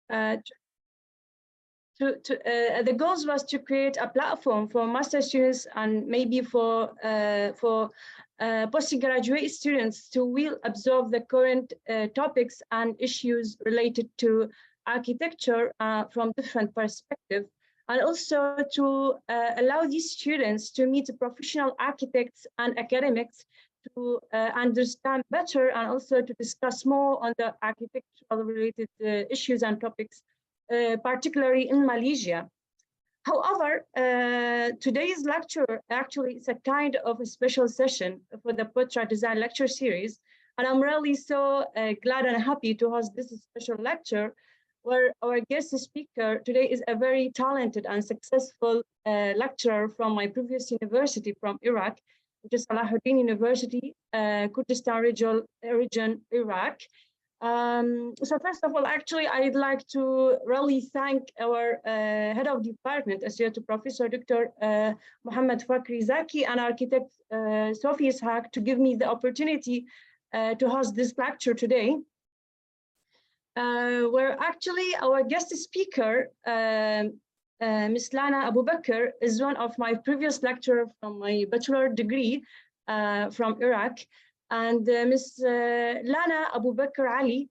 The goals was to create a platform for master students and maybe for postgraduate students to will absorb the current topics and issues related to architecture from different perspectives, and also to allow these students to meet professional architects and academics to understand better and also to discuss more on the architectural related issues and topics, particularly in Malaysia. However, today's lecture actually is a kind of a special session for the Putra Design Lecture Series, and I'm really so glad and happy to host this special lecture, where our guest speaker today is a very talented and successful lecturer from my previous university from Iraq, which is Salahuddin University, Kurdistan region, Iraq. So first of all, actually, I'd like to really thank our head of department, Associate Professor Dr. Mohammed Fakri Zaki, and architect Sophie Ishaq to give me the opportunity to host this lecture today, where actually our guest speaker, Ms. Lana Abu Bakr, is one of my previous lecturers from my bachelor degree from Iraq. And Ms. Lana Abu Bakr Ali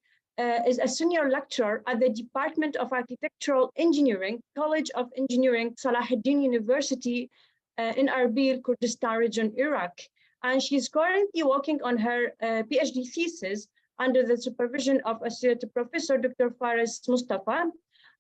is a senior lecturer at the Department of Architectural Engineering, College of Engineering, Salahuddin University in ERBIL, Kurdistan region, Iraq. And she's currently working on her PhD thesis under the supervision of Associate Professor Dr. Faris Mustafa.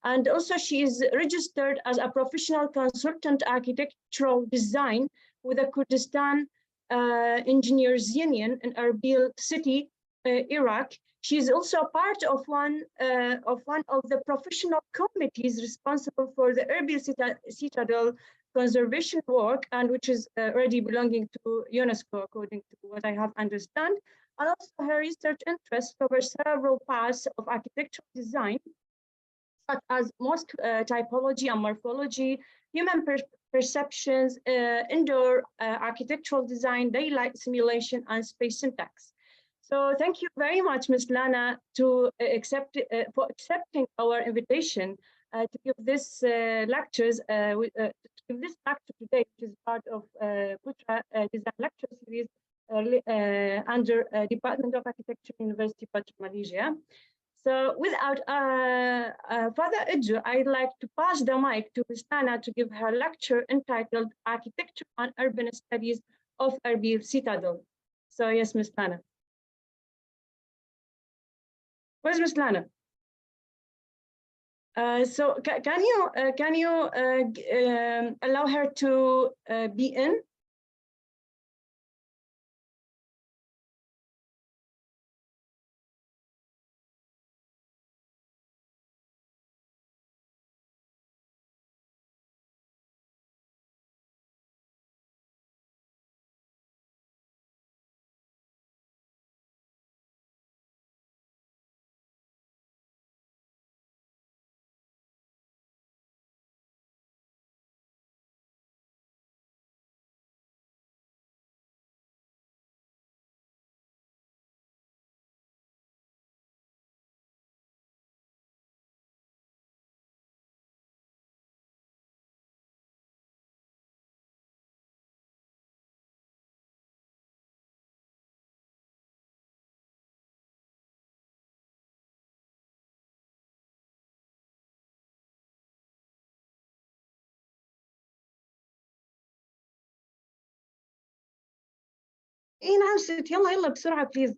And also she is registered as a professional consultant architectural design with the Kurdistan Engineers Union in Erbil city, Iraq. She is also part of one of the professional committees responsible for the ERBIL CITADEL conservation work, and which is already belonging to UNESCO, according to what I have understand. And also her research interests cover several paths of architectural design, such as most typology and morphology, human perceptions, indoor architectural design, daylight simulation, and space syntax. So thank you very much, Ms. Lana, for accepting our invitation to give this lecture today, which is part of Putra Design Lecture Series under Department of Architecture, University of Malaysia. So without further ado, I'd like to pass the mic to Ms. Lana to give her lecture entitled Architecture and Urban Studies of ERBIL Citadel. So yes, Ms. Lana. Where's Ms. Lana? So can you allow her to be in? ايه نعم ست، يلا يلا بسرعة بليز.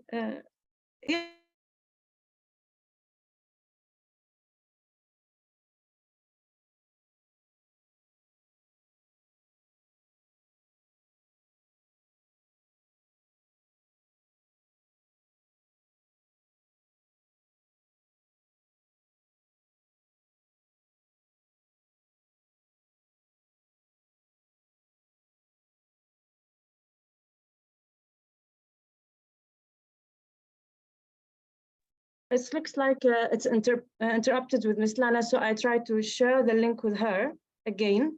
It looks like it's interrupted with Ms. Lana, so I try to share the link with her again.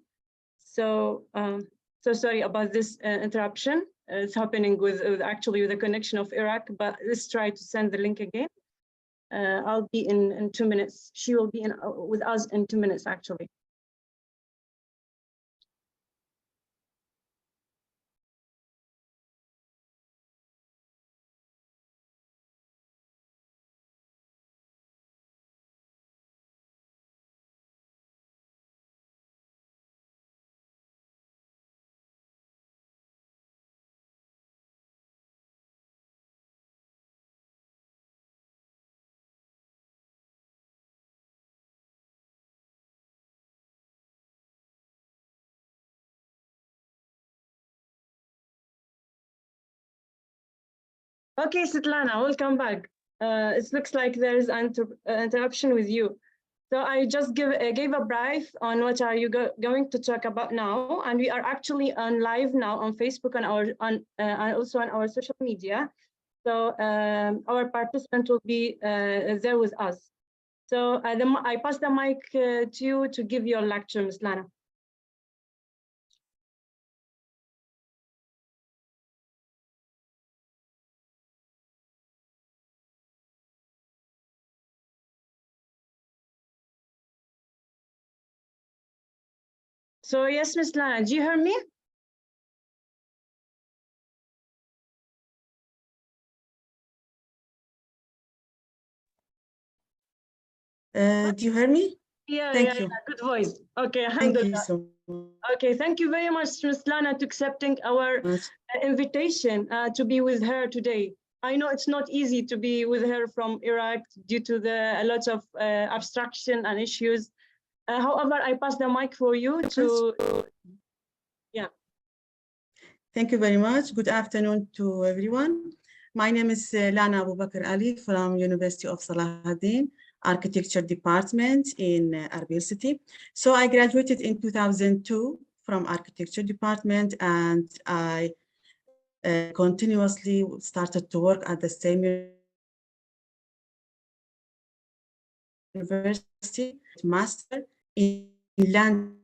So, so sorry about this interruption. It's happening with actually with the connection of Iraq, but let's try to send the link again. I'll be in 2 minutes. She will be in with us in 2 minutes, actually. Okay, Svetlana, welcome back. It looks like there is an interruption with you. So I just gave a brief on what are you going to talk about now, and we are actually on live now on Facebook and also on our social media. So our participant will be there with us. So I pass the mic to you to give your lecture, Ms. Lana. So yes, Ms. Lana, do you hear me? Do you hear me? Yeah, Thank you. Yeah, good voice. Okay, Thank you so much. Okay, thank you very much, Ms. Lana, to accepting our invitation to be with her today. I know it's not easy to be with her from Iraq due to a lot of abstraction and issues. However, I pass the mic for you to, yeah. Thank you very much. Good afternoon to everyone. My name is Lana Abu Bakr Ali from University of Salahuddin Architecture Department in ERBIL City. So I graduated in 2002 from Architecture Department, and I continuously started to work at the same university, master in land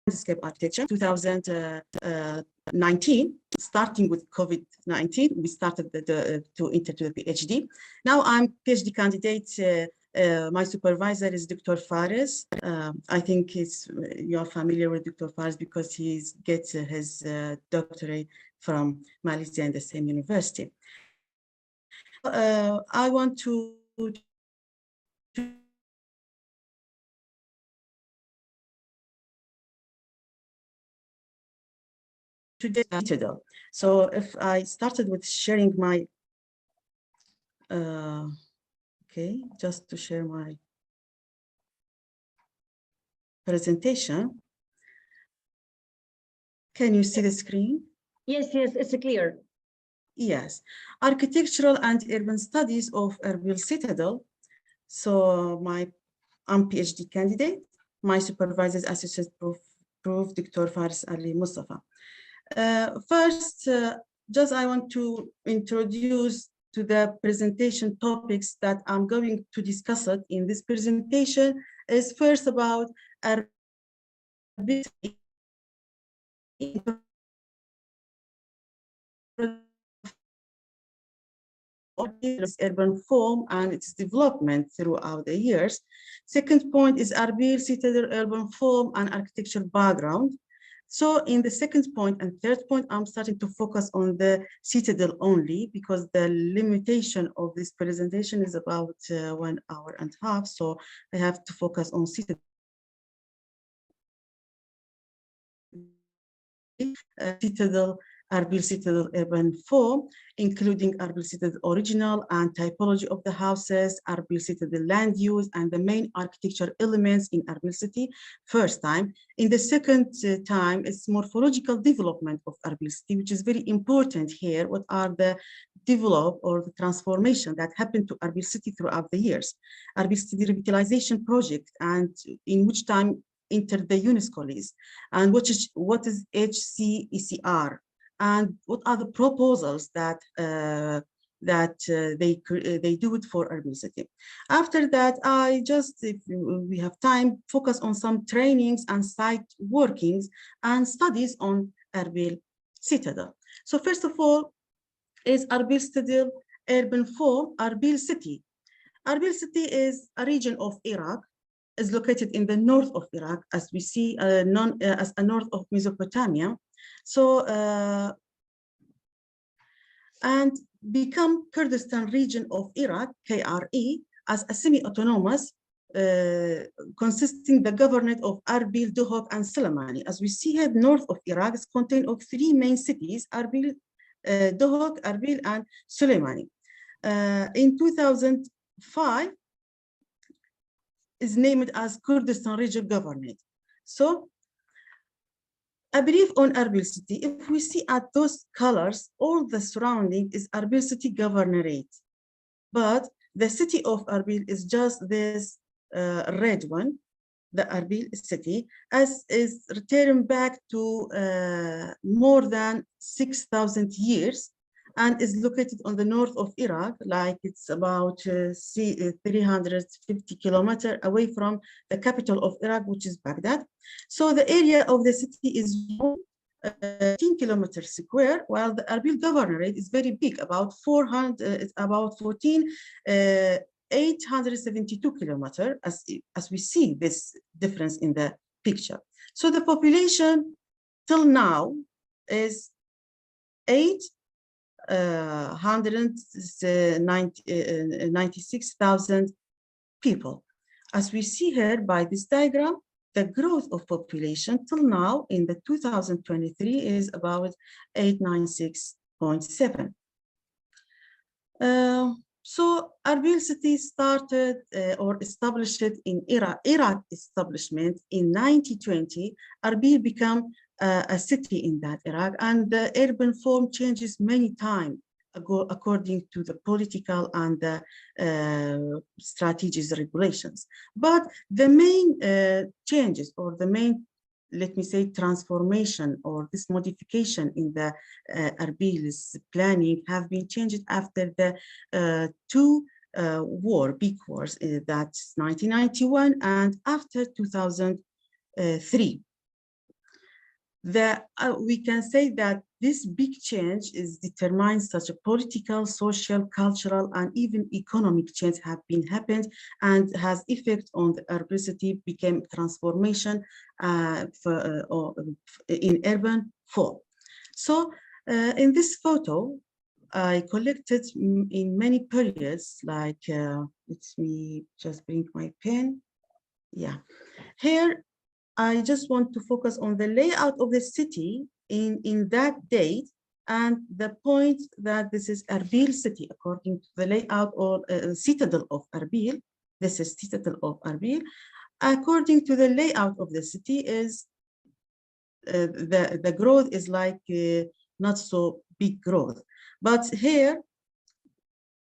landscape architecture. 2019, starting with COVID-19, we started to enter to the PhD. Now I'm PhD candidate. My supervisor is Dr. Fares. I think you're familiar with Dr. Fares because he gets his doctorate from Malaysia in the same university. I want to today CITADEL. So if I started with sharing my, okay, just to share my presentation. Can you see the screen? Yes, it's clear. Yes, Architectural and Urban Studies of ERBIL Citadel. So I'm PhD candidate. My supervisor is Associate Prof. Dr. Fares Ali Mustafa. First, just I want to introduce to the presentation topics that I'm going to discuss it in this presentation is first about urban form and its development throughout the years. Second point is ERBIL Citadel urban form and architectural background. So in the second point and third point, I'm starting to focus on the Citadel only because the limitation of this presentation is about 1 hour and a half. So I have to focus on Citadel. Citadel, ERBIL Citadel urban form, including ERBIL Citadel original and typology of the houses, ERBIL Citadel land use, and the main architecture elements in ERBIL City, first time. In the second time, it's morphological development of ERBIL City, which is very important here. What are the develop or the transformation that happened to ERBIL City throughout the years? ERBIL City revitalization project, and in which time entered the UNESCO list, and what is HCECR, and what are the proposals that they do it for ERBIL City. After that, I just, if we have time, focus on some trainings and site workings and studies on ERBIL Citadel. So first of all is Erbil Citadel Urban Form, Erbil City. Erbil City is a region of Iraq, is located in the north of Iraq, as we see as a north of Mesopotamia. So, and become Kurdistan region of Iraq, KRE, as a semi-autonomous, consisting the governorate of Erbil, Duhok, and Soleimani. As we see here, north of Iraq is contained of three main cities, Erbil, Duhok, Erbil, and Soleimani. In 2005, is named as Kurdistan Region Governorate. So, a brief on Erbil City. If we see at those colors, all the surrounding is Erbil City Governorate. But the city of Erbil is just this red one, the Erbil city, as is returned back to more than 6,000 years and is located on the north of Iraq, like it's about 350 kilometers away from the capital of Iraq, which is Baghdad. So the area of the city is 15 kilometers square, while the Erbil Governorate is very big, about 872 kilometers, as we see this difference in the picture. So the population till now is 196,000 people. As we see here by this diagram, the growth of population till now in the 2023 is about 896.7. So Erbil city started or established in Iraq establishment in 1920. Erbil became a city in that Iraq, and the urban form changes many times according to the political and the strategies regulations. But the main changes, or the main, let me say, transformation or this modification in the Erbil's planning have been changed after the two big wars, that's 1991 and after 2003. We can say that this big change is determined such a political, social, cultural, and even economic change have been happened and has effect on the urban city, became transformation in urban form. So in this photo, I collected in many periods, like, let me just bring my pen. Yeah, here, I just want to focus on the layout of the city in that date, and the point that this is Erbil city, according to the layout or citadel of Erbil. This is citadel of Erbil. According to the layout of the city is, the growth is like not so big growth. But here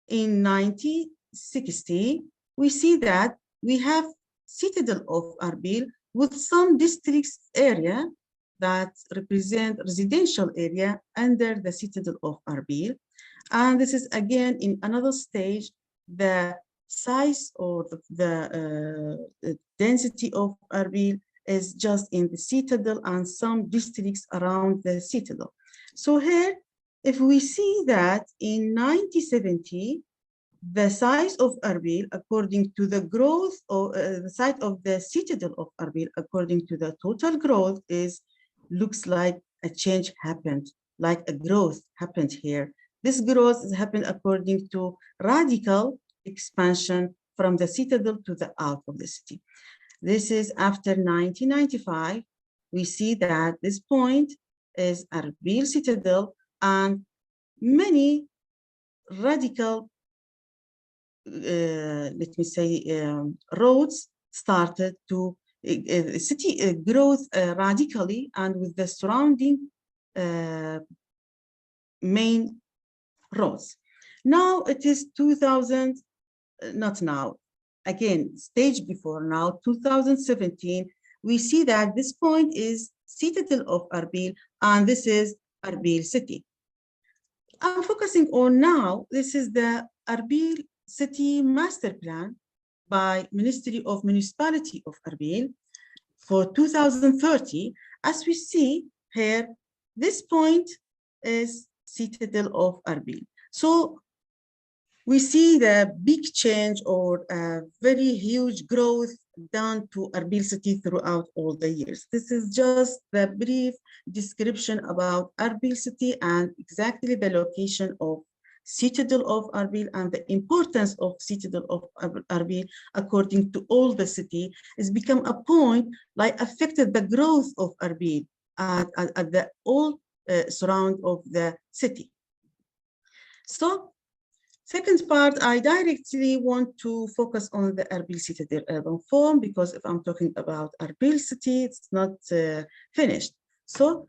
in 1960, we see that we have citadel of Erbil with some districts area that represent residential area under the citadel of Erbil. And this is again in another stage, the size or the density of Erbil is just in the citadel and some districts around the citadel. So here, if we see that in 1970, the size of Erbil, according to the growth of the size of the citadel of Erbil, according to the total growth, looks like a change happened, like a growth happened here. This growth has happened according to radical expansion from the citadel to the out of the city. This is after 1995. We see that this point is Erbil citadel, and many radical let me say, roads started to city growth radically, and with the surrounding main roads. Now it is 2000, not now, again, stage before now, 2017, we see that this point is citadel of Erbil, and this is Erbil city. I'm focusing on now, this is the Erbil City Master Plan by Ministry of Municipality of Erbil for 2030. As we see here, this point is Citadel of ERBIL. So we see the big change or a very huge growth down to ERBIL city throughout all the years. This is just the brief description about ERBIL city and exactly the location of Citadel of ERBIL and the importance of Citadel of ERBIL according to all the city has become a point like affected the growth of ERBIL at the all surround of the city. So second part, I directly want to focus on the ERBIL Citadel urban form because if I'm talking about ERBIL city, it's not finished. So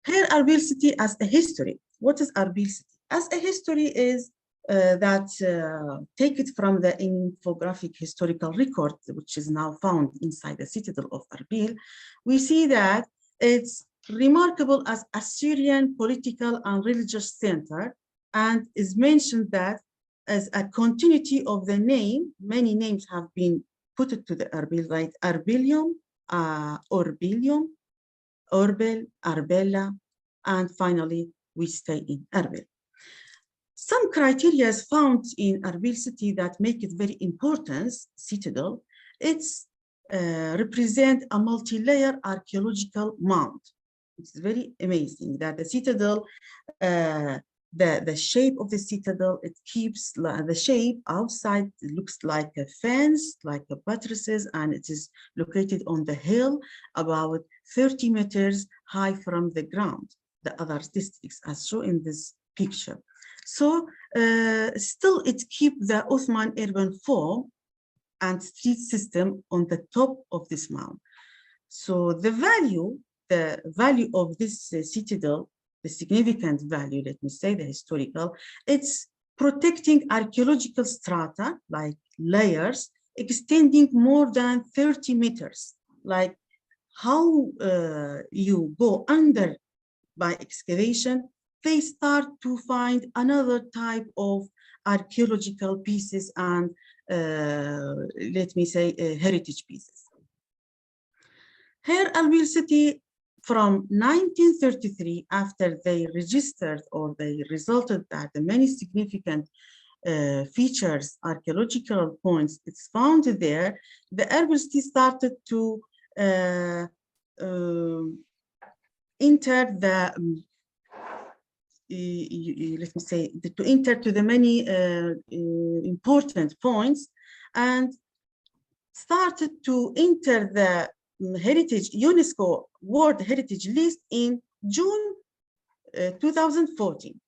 here ERBIL city as a history. What is ERBIL city? As a history is take it from the infographic historical record, which is now found inside the Citadel of ERBIL. We see that it's remarkable as Assyrian political and religious center and is mentioned that as a continuity of the name, many names have been put to the ERBIL, like Erbilium, Orbilium, Orbil, Arbella, and finally we stay in ERBIL. Some criteria is found in ERBIL city that make it very important, Citadel. It's represent a multi-layer archaeological mound. It's very amazing that the Citadel, the shape of the Citadel, it keeps the shape outside, it looks like a fence, like a buttresses, and it is located on the hill about 30 meters high from the ground. The other statistics are shown in this picture. So still it keeps the Ottoman urban form and street system on the top of this mound. So the value of this Citadel, the significant value, let me say, the historical, it's protecting archaeological strata, like layers, extending more than 30 meters, like how you go under by excavation, they start to find another type of archaeological pieces and let me say heritage pieces. Here, ERBIL city from 1933, after they registered or they resulted that the many significant features, archaeological points, it's found there, the ERBIL city started to enter the let me say, to enter to the many important points and started to enter the heritage UNESCO World Heritage List in June 2014.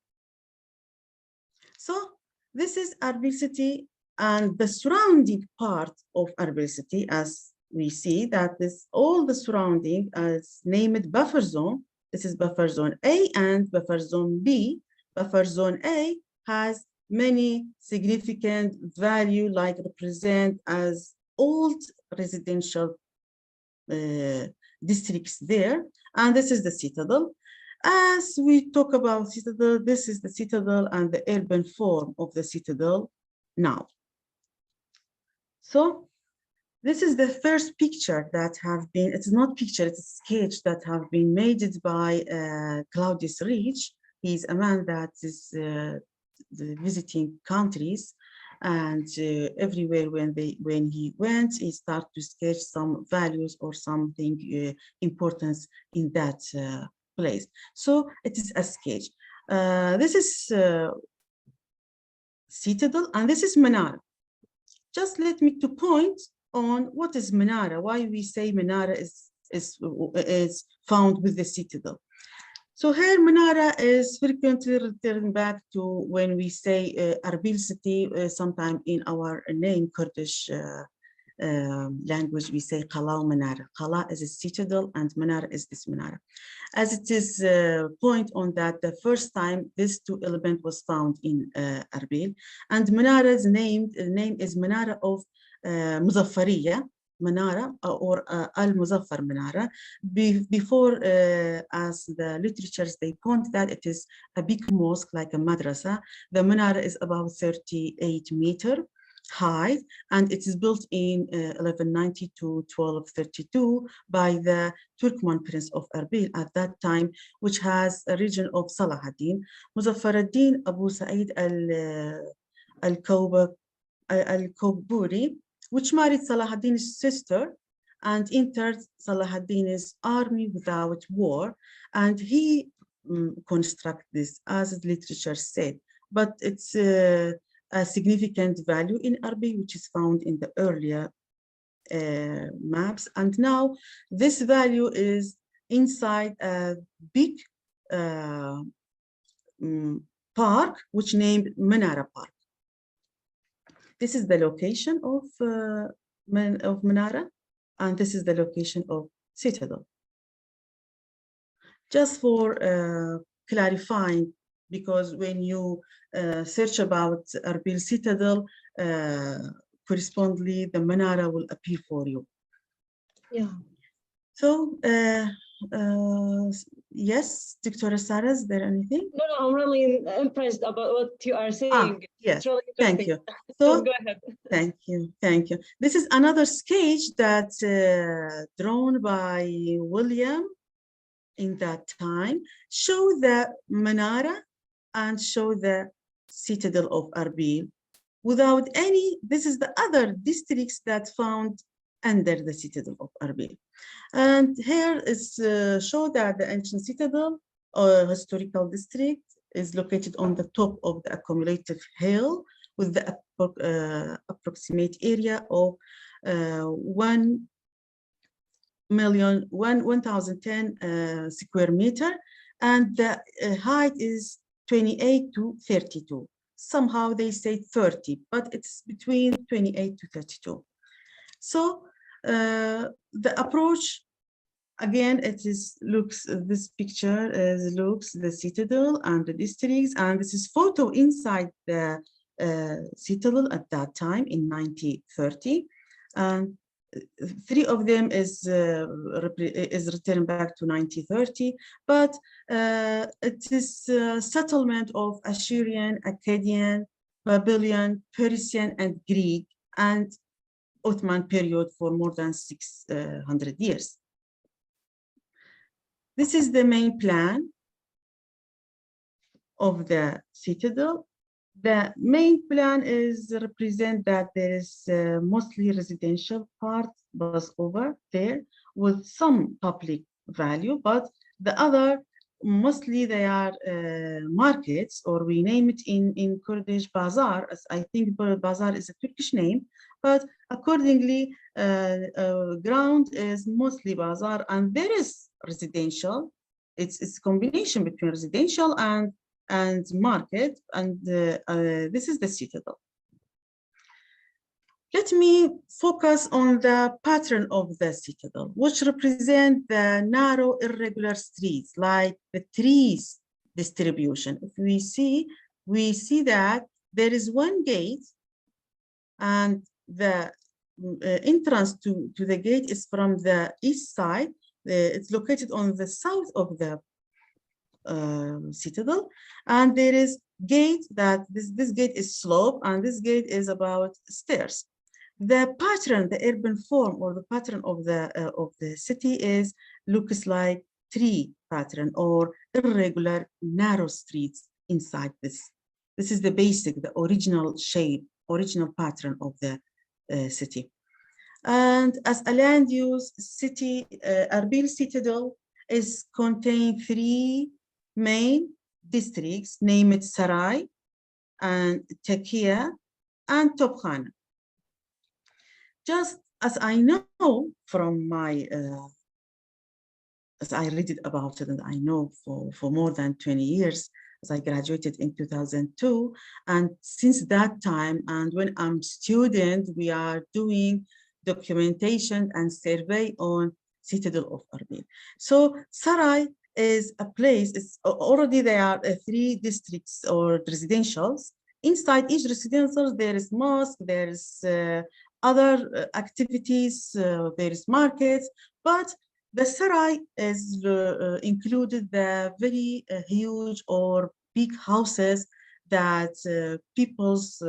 So this is ERBIL city and the surrounding part of ERBIL city, as we see that this all the surrounding is named buffer zone. This is buffer zone A and buffer zone B. Buffer zone A has many significant value, like represent as old residential districts there. And this is the Citadel. As we talk about Citadel, this is the Citadel and the urban form of the Citadel now. So this is the first picture that have been, it's not picture, it's a sketch that have been made by Claudius Rich. He's a man that is visiting countries and everywhere when he went, he started to sketch some values or something importance in that place. So it is a sketch. This is Citadel and this is Menara. Just let me to point on what is Menara, why we say Menara is found with the Citadel. So here Menara is frequently returned back to when we say ERBIL city, sometime in our name Kurdish language, we say Qala Menara. Qala is a Citadel and Menara is this Menara. As it is point on that the first time this two element was found in ERBIL, and Menara's name is Menara of Muzaffariya, Menara or Al-Muzaffar Menara. Before, as the literatures, they point that it is a big mosque like a madrasa. The Menara is about 38 meters. height, and it is built in 1190 to 1232 by the Turkmen Prince of Erbil at that time, which has a region of Salahuddin. Muzaffar ad-Din Abu Sa'id al-Koburi, which married Salahuddin's sister and entered Salahuddin's army without war, and he constructed this, as the literature said, but it's a significant value in Erbil, which is found in the earlier maps, and now this value is inside a big park, which named Menara Park. This is the location of Menara, and this is the location of Citadel. Just for clarifying, because when you search about Erbil Citadel, correspondingly, the Menara will appear for you. Yeah. So, yes, Dr. Sarah, is there anything? No, I'm really impressed about what you are saying. Yes, It's really thank interesting. you. So go ahead. Thank you. This is another sketch that drawn by William in that time, show the Menara and show the Citadel of Erbil without any, this is the other districts that found under the Citadel of Erbil. And here is show that the ancient Citadel or historical district is located on the top of the accumulative hill with the approximate area of 1,010 square meter, and the height is 28 to 32. Somehow they say 30, but it's between 28 to 32. So the approach, again, it is looks, this picture looks the citadel and the districts, and this is photo inside the citadel at that time in 1930. And three of them is returned back to 1930, but it is settlement of Assyrian, Akkadian, Babylonian, Persian, and Greek, and Ottoman period for more than 600 years. This is the main plan of the citadel. The main plan is represent that there is mostly residential part was over there with some public value, but the other mostly they are markets, or we name it in Kurdish bazaar, as I think bazaar is a Turkish name, but accordingly ground is mostly bazaar, and there is residential. It's a combination between residential and market, and this is the citadel. Let me focus on the pattern of the citadel, which represent the narrow, irregular streets, like the trees distribution. If we see that there is one gate, and the entrance to the gate is from the east side. It's located on the south of the citadel, and there is gate that this gate is slope, and this gate is about stairs. The pattern, the urban form, or the pattern of the city looks like tree pattern, or irregular narrow streets inside this. This is the basic, the original shape, original pattern of the city. And as a land use city, Erbil Citadel is contain three main districts, named Saray and Takia and Topkhana. Just as I know from my, as I read it about it, and I know for more than 20 years, as I graduated in 2002, and since that time, and when I'm student, we are doing documentation and survey on Citadel of Erbil. So Saray is a place, it's already there are three districts or residentials. Inside each residential, there is mosque, there is other activities, there is markets, but the Saray is included the very huge or big houses that people's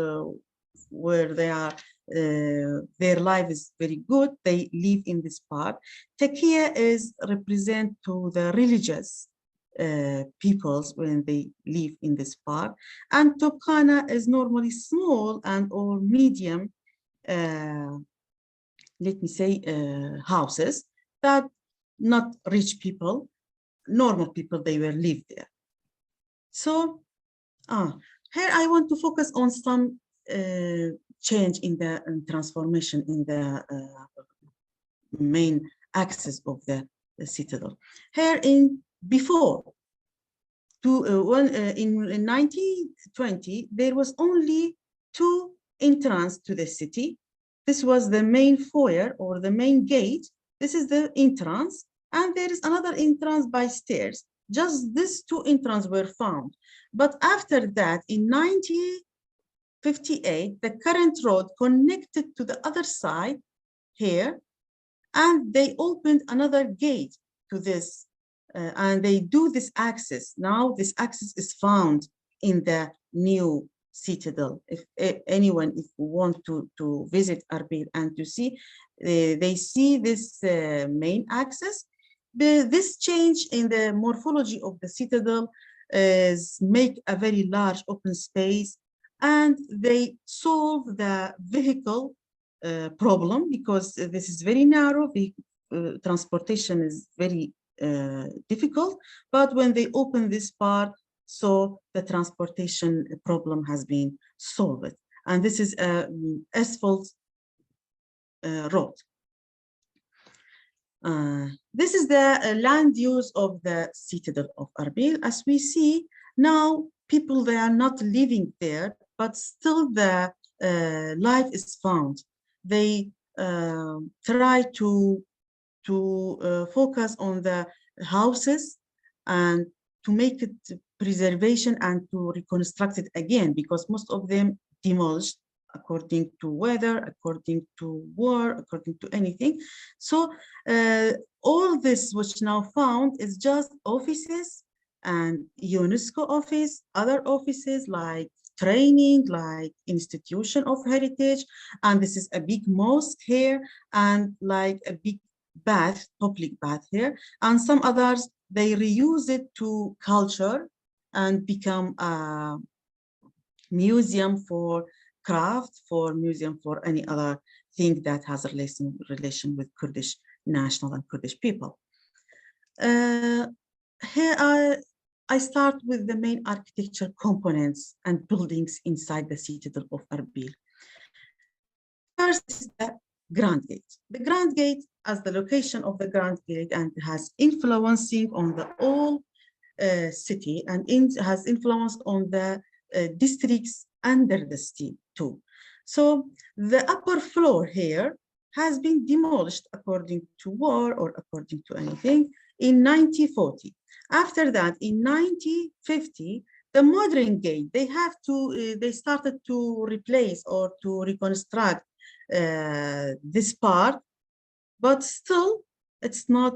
where they are, their life is very good. They live in this park. Takia is represent to the religious peoples when they live in this park. And Topkhana is normally small and or medium, let me say, houses that not rich people, normal people, they will live there. So here I want to focus on some change in the transformation in the main axis of the citadel. Here before in 1920, there was only 2 entrances to the city. This was the main foyer or the main gate. This is the entrance, and there is another entrance by stairs. Just these 2 entrances were found. But after that, in 1958, the current road connected to the other side here, and they opened another gate to this, and they do this access. Now this access is found in the new citadel. If anyone want to visit Erbil and to see, they see this main access. This change in the morphology of the citadel is make a very large open space, and they solve the vehicle problem, because this is very narrow. The transportation is very difficult, but when they open this part, so the transportation problem has been solved. And this is a asphalt road. This is the land use of the citadel of Erbil. As we see now, people, they are not living there, but still the life is found. They try to focus on the houses and to make it preservation and to reconstruct it again, because most of them demolished according to weather, according to war, according to anything. So all this which now found is just offices and UNESCO office, other offices like training, like institution of heritage, and this is a big mosque here, and like a big bath, public bath here, and some others, they reuse it to culture and become a museum for craft, for museum for any other thing that has a relation with Kurdish national and Kurdish people. Here I start with the main architecture components and buildings inside the citadel of Erbil. First is the Grand Gate. The Grand Gate, as the location of the Grand Gate, and has influencing on the whole city, and has influence on the districts under the city too. So the upper floor here has been demolished according to war or according to anything in 1940. After that, in 1950, the modern gate, they started to replace or to reconstruct this part, but still it's not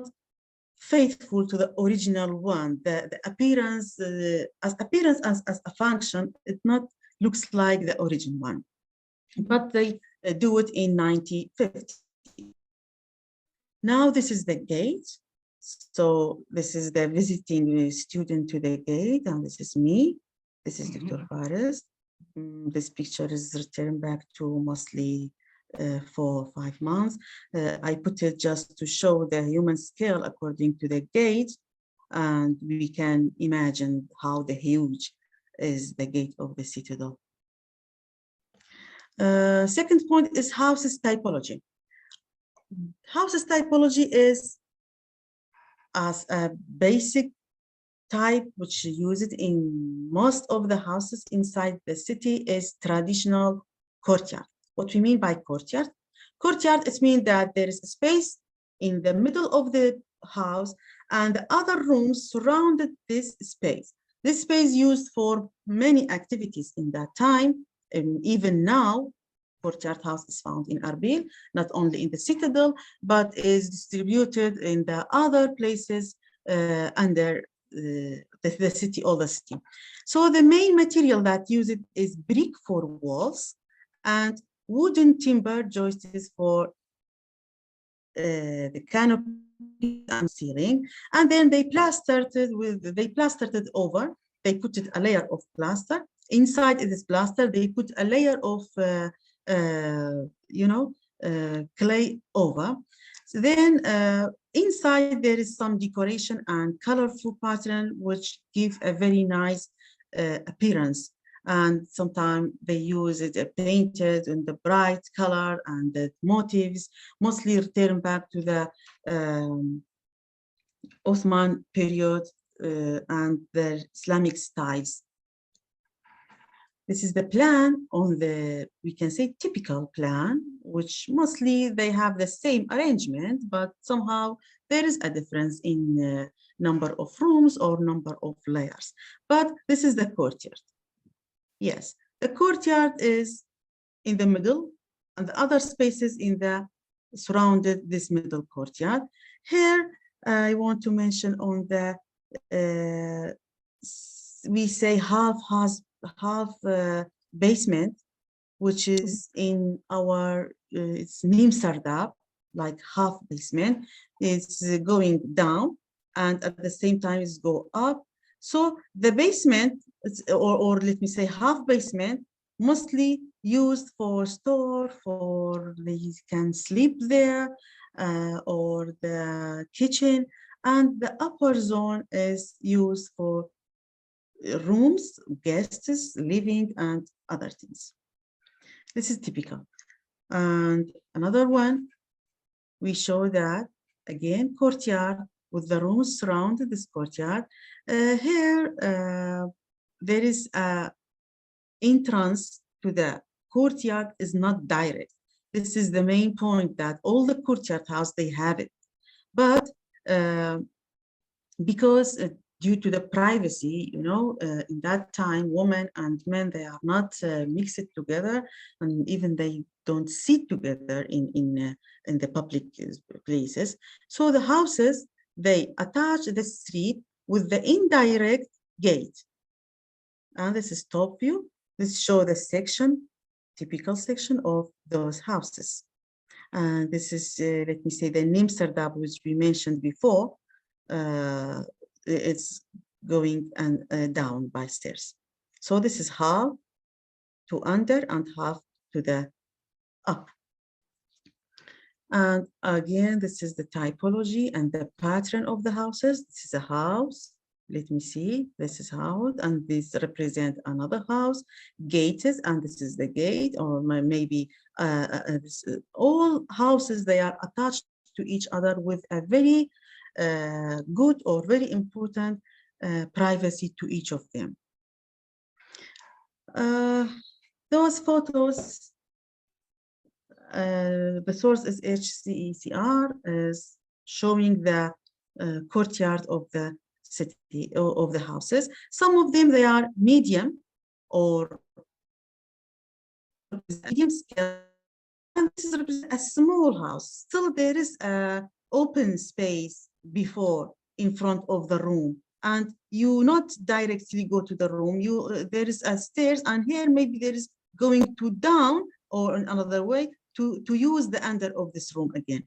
faithful to the original one. The appearance, as a function, it not looks like the original one, but they do it in 1950. Now this is the gate. So this is the visiting student to the gate, and this is me. This is Dr. Fares. This picture is returned back to mostly 4 or 5 months. I put it just to show the human scale according to the gate, and we can imagine how the huge is the gate of the citadel. Second point is houses typology. Houses typology is as a basic type which use it in most of the houses inside the city is traditional courtyard. What we mean by courtyard? Courtyard, it means that there is a space in the middle of the house and the other rooms surrounded this space. This space used for many activities in that time, and even now, courtyard house is found in Erbil, not only in the citadel, but is distributed in the other places under the city, all the city. So the main material that use it is brick for walls and wooden timber joists for the canopy and ceiling, and then they plastered it over. They put it a layer of plaster. Inside this plaster, they put a layer of clay over. So then inside there is some decoration and colorful pattern which give a very nice appearance. And sometimes they use it painted in the bright color and the motifs, mostly return back to the Ottoman period and the Islamic styles. This is the plan on the, we can say, typical plan, which mostly they have the same arrangement, but somehow there is a difference in number of rooms or number of layers. But this is the courtyard. Yes, the courtyard is in the middle, and the other spaces in the surrounded this middle courtyard. Here, I want to mention on the, we say half basement, which is in our, it's Nim Sardab, like half basement. It's going down, and at the same time it's go up. So the basement, or let me say half basement, mostly used for store, for they can sleep there, or the kitchen, and the upper zone is used for rooms, guests, living, and other things. This is typical. And another one, we show that, again, courtyard with the rooms surrounded this courtyard. Here, there is a entrance to the courtyard is not direct. This is the main point, that all the courtyard house, they have it. But because due to the privacy, you know, in that time, women and men, they are not mixed together, and even they don't sit together in the public places. So the houses, they attach the street with the indirect gate. And this is top view. This shows the section, typical section of those houses. And this is, let me say, the Nim Sardab, which we mentioned before. It's going and down by stairs. So this is half to under and half to the up. And again, this is the typology and the pattern of the houses. This is a house. Let me see. This is house, and this represent another house. Gates, and this is the gate, or maybe all houses, they are attached to each other with a very good or very important privacy to each of them. Those photos, the source is HCECR, is showing the courtyard of the city, of the houses. Some of them, they are medium or medium scale, and this is a small house. Still, there is a open space before in front of the room, and you not directly go to the room. You there is a stairs, and here maybe there is going to down, or another way to use the under of this room again.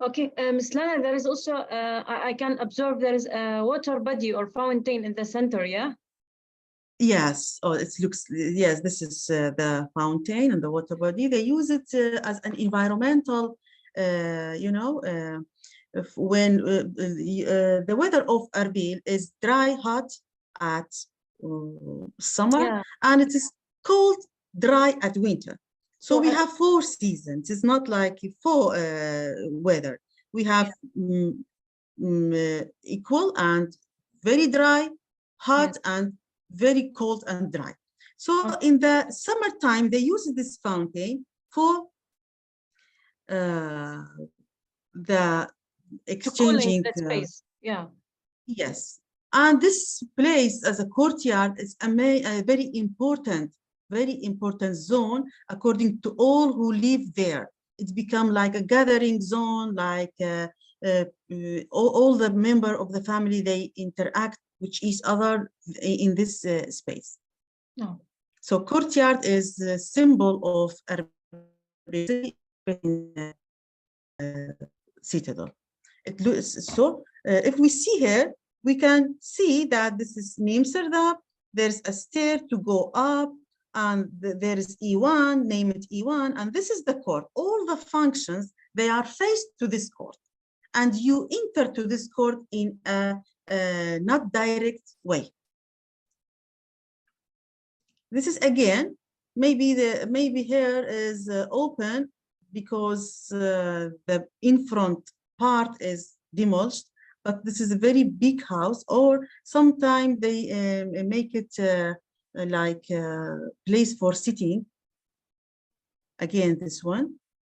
Okay, Ms. Lana, there is also, I can observe there is a water body or fountain in the center, yeah? Yes, oh, it looks, yes, this is the fountain and the water body. They use it as an environmental, you know, when the weather of Erbil is dry, hot at summer, Yeah. and it is cold, dry at winter. So we So, have 4 seasons. It's not like 4 weather. We have equal and very dry, hot, and very cold and dry. So in the summertime, they use this fountain for the exchanging the space. Yeah. Yes, and this place as a courtyard is a very important zone according to all who live there. It's become like a gathering zone, like all the member of the family, they interact with each other in this space. No. So courtyard is a symbol of urbanity in Citadel. If we see here, we can see that this is Neem Sardab. There's a stair to go up, and there is E1, name it E1, and this is the court. All the functions, they are faced to this court, and you enter to this court in a not direct way. This is again, maybe here is open because the in front part is demolished, but this is a very big house, or sometimes they make it like a place for sitting. Again, this one,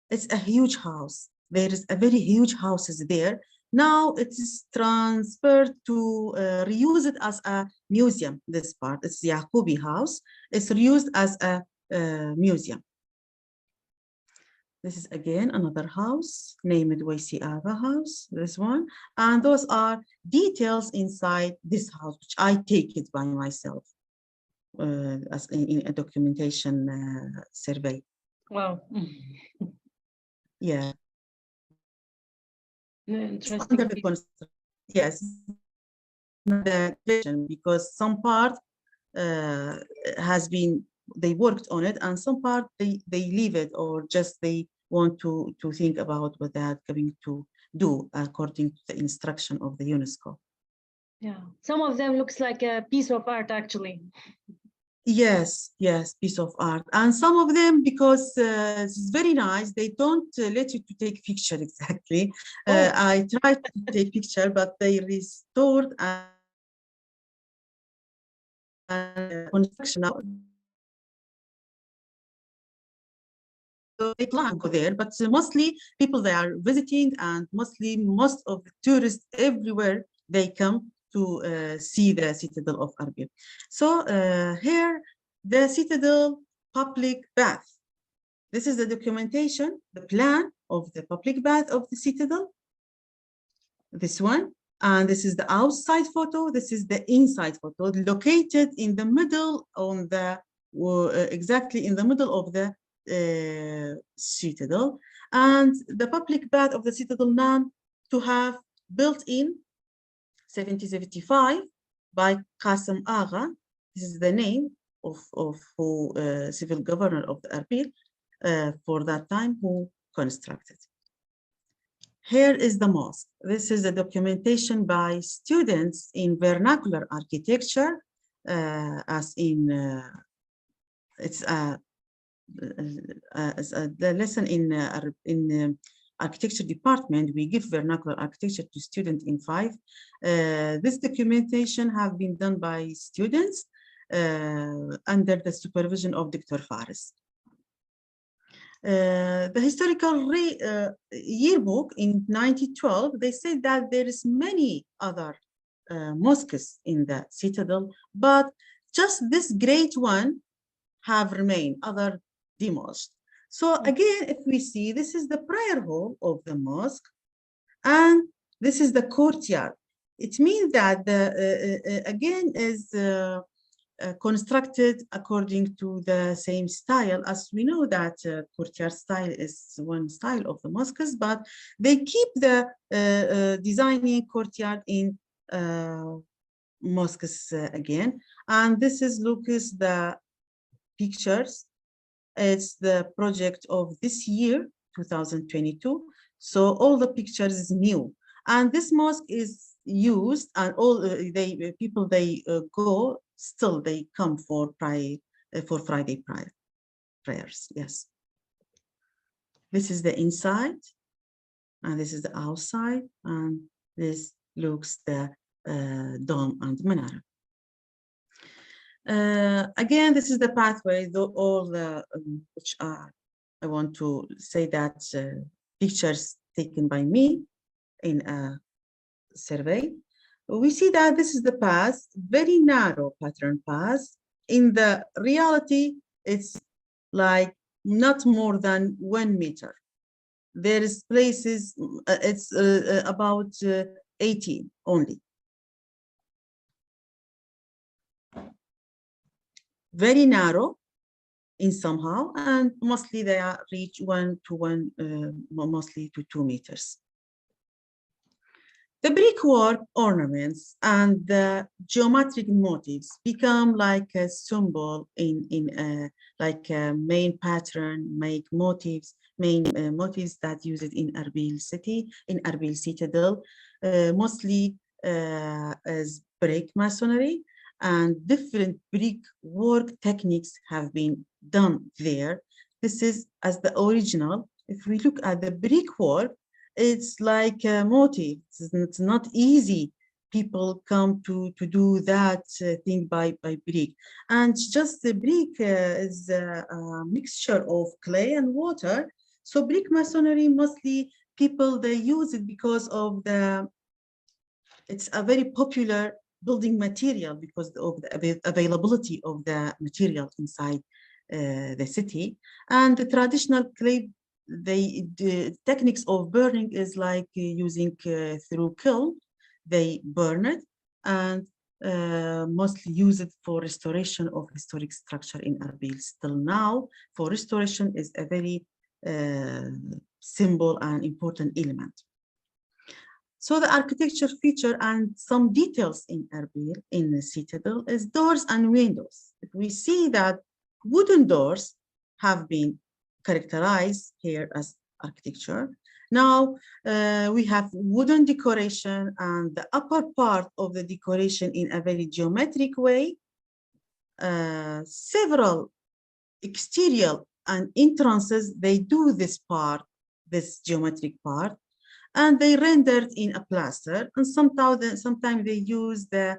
it's a huge house. There is a very huge houses there. Now it is transferred to reuse it as a museum. This part, it's the Yaqubi house. It's reused as a museum. This is again another house named Waisi Ava house, this one. And those are details inside this house, which I take it by myself as in a documentation survey. Wow. Yeah. Interesting. Under the construction. Yes. Because some part has been, they worked on it, and some part they leave it, or just they want to think about what they are going to do according to the instruction of the UNESCO. Yeah, some of them looks like a piece of art, actually. Yes, yes, piece of art. And some of them, because it's very nice, they don't let you to take picture exactly. I tried to take picture, but they restored and construction now. They plan to go there, but mostly people they are visiting, and most of the tourists everywhere they come to see the Citadel of Erbil. So here, the Citadel public bath. This is the documentation, the plan of the public bath of the Citadel. This one, and this is the outside photo. This is the inside photo, located in the middle on the exactly in the middle of the Citadel. And the public bath of the Citadel now to have built in 1775 by Qasim Agha. This is the name of who civil governor of the Erbil for that time who constructed. Here is the mosque. This is a documentation by students in vernacular architecture, as in it's the lesson in architecture department. We give vernacular architecture to students in 5. This documentation have been done by students under the supervision of Dr. Faris. The historical yearbook in 1912, they said that there is many other mosques in the Citadel, but just this great one have remained, other demolished. So again, if we see, this is the prayer hall of the mosque, and this is the courtyard. It means that the again is constructed according to the same style, as we know that courtyard style is one style of the mosques, but they keep the designing courtyard in mosques again. And this is Lucas, the pictures. It's the project of this year, 2022. So all the pictures is new. And this mosque is used, and all people they go, still they come for Friday prayers. Yes. This is the inside, and this is the outside, and this looks the dome and menorah. Again, this is the pathway, all the which are, I want to say that pictures taken by me in a survey. We see that this is the path, very narrow pattern path. In the reality, it's like not more than 1 meter. There is places, it's about 18 only. Very narrow, in somehow, and mostly they are reach 1 to 1, mostly to 2 meters. The brickwork ornaments and the geometric motifs become like a symbol in like a main pattern, make motifs, main motifs that use it in ERBIL city, in ERBIL Citadel, mostly as brick masonry, and different brickwork techniques have been done there. This is as the original. If we look at the brickwork, it's like a motif. It's not easy. People come to do that thing by brick. And just the brick is a mixture of clay and water. So brick masonry, mostly people, they use it because of it's a very popular building material because of the availability of the material inside the city. And the traditional clay, the techniques of burning is like using through kiln. They burn it and mostly use it for restoration of historic structure in ERBIL. Still now, for restoration is a very simple and important element. So the architecture feature and some details in ERBIL, in the Citadel, is doors and windows. We see that wooden doors have been characterized here as architecture. Now we have wooden decoration, and the upper part of the decoration in a very geometric way. Several exterior and entrances, they do this part, this geometric part, and they rendered in a plaster, and sometimes they use the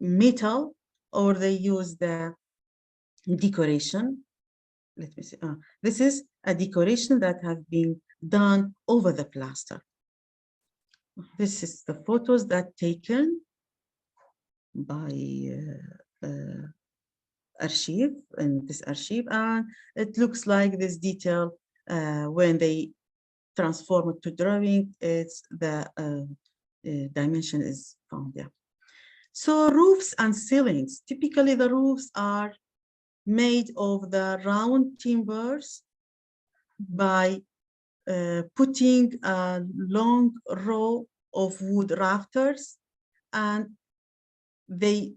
metal, or they use the decoration. Let me see. This is a decoration that has been done over the plaster. This is the photos that taken by archive, in this archive, and it looks like this detail when they transform it to drawing, it's the dimension is found there. So roofs and ceilings, typically the roofs are made of the round timbers by putting a long row of wood rafters, and they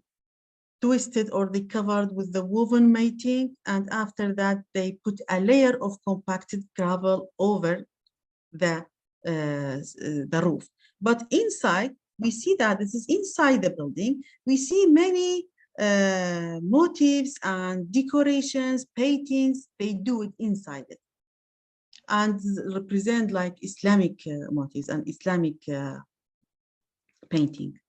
twisted or they covered with the woven mating, and after that they put a layer of compacted gravel over the roof. But inside, we see that this is inside the building. We see many motifs and decorations, paintings, they do it inside it, and represent like Islamic motifs and Islamic painting.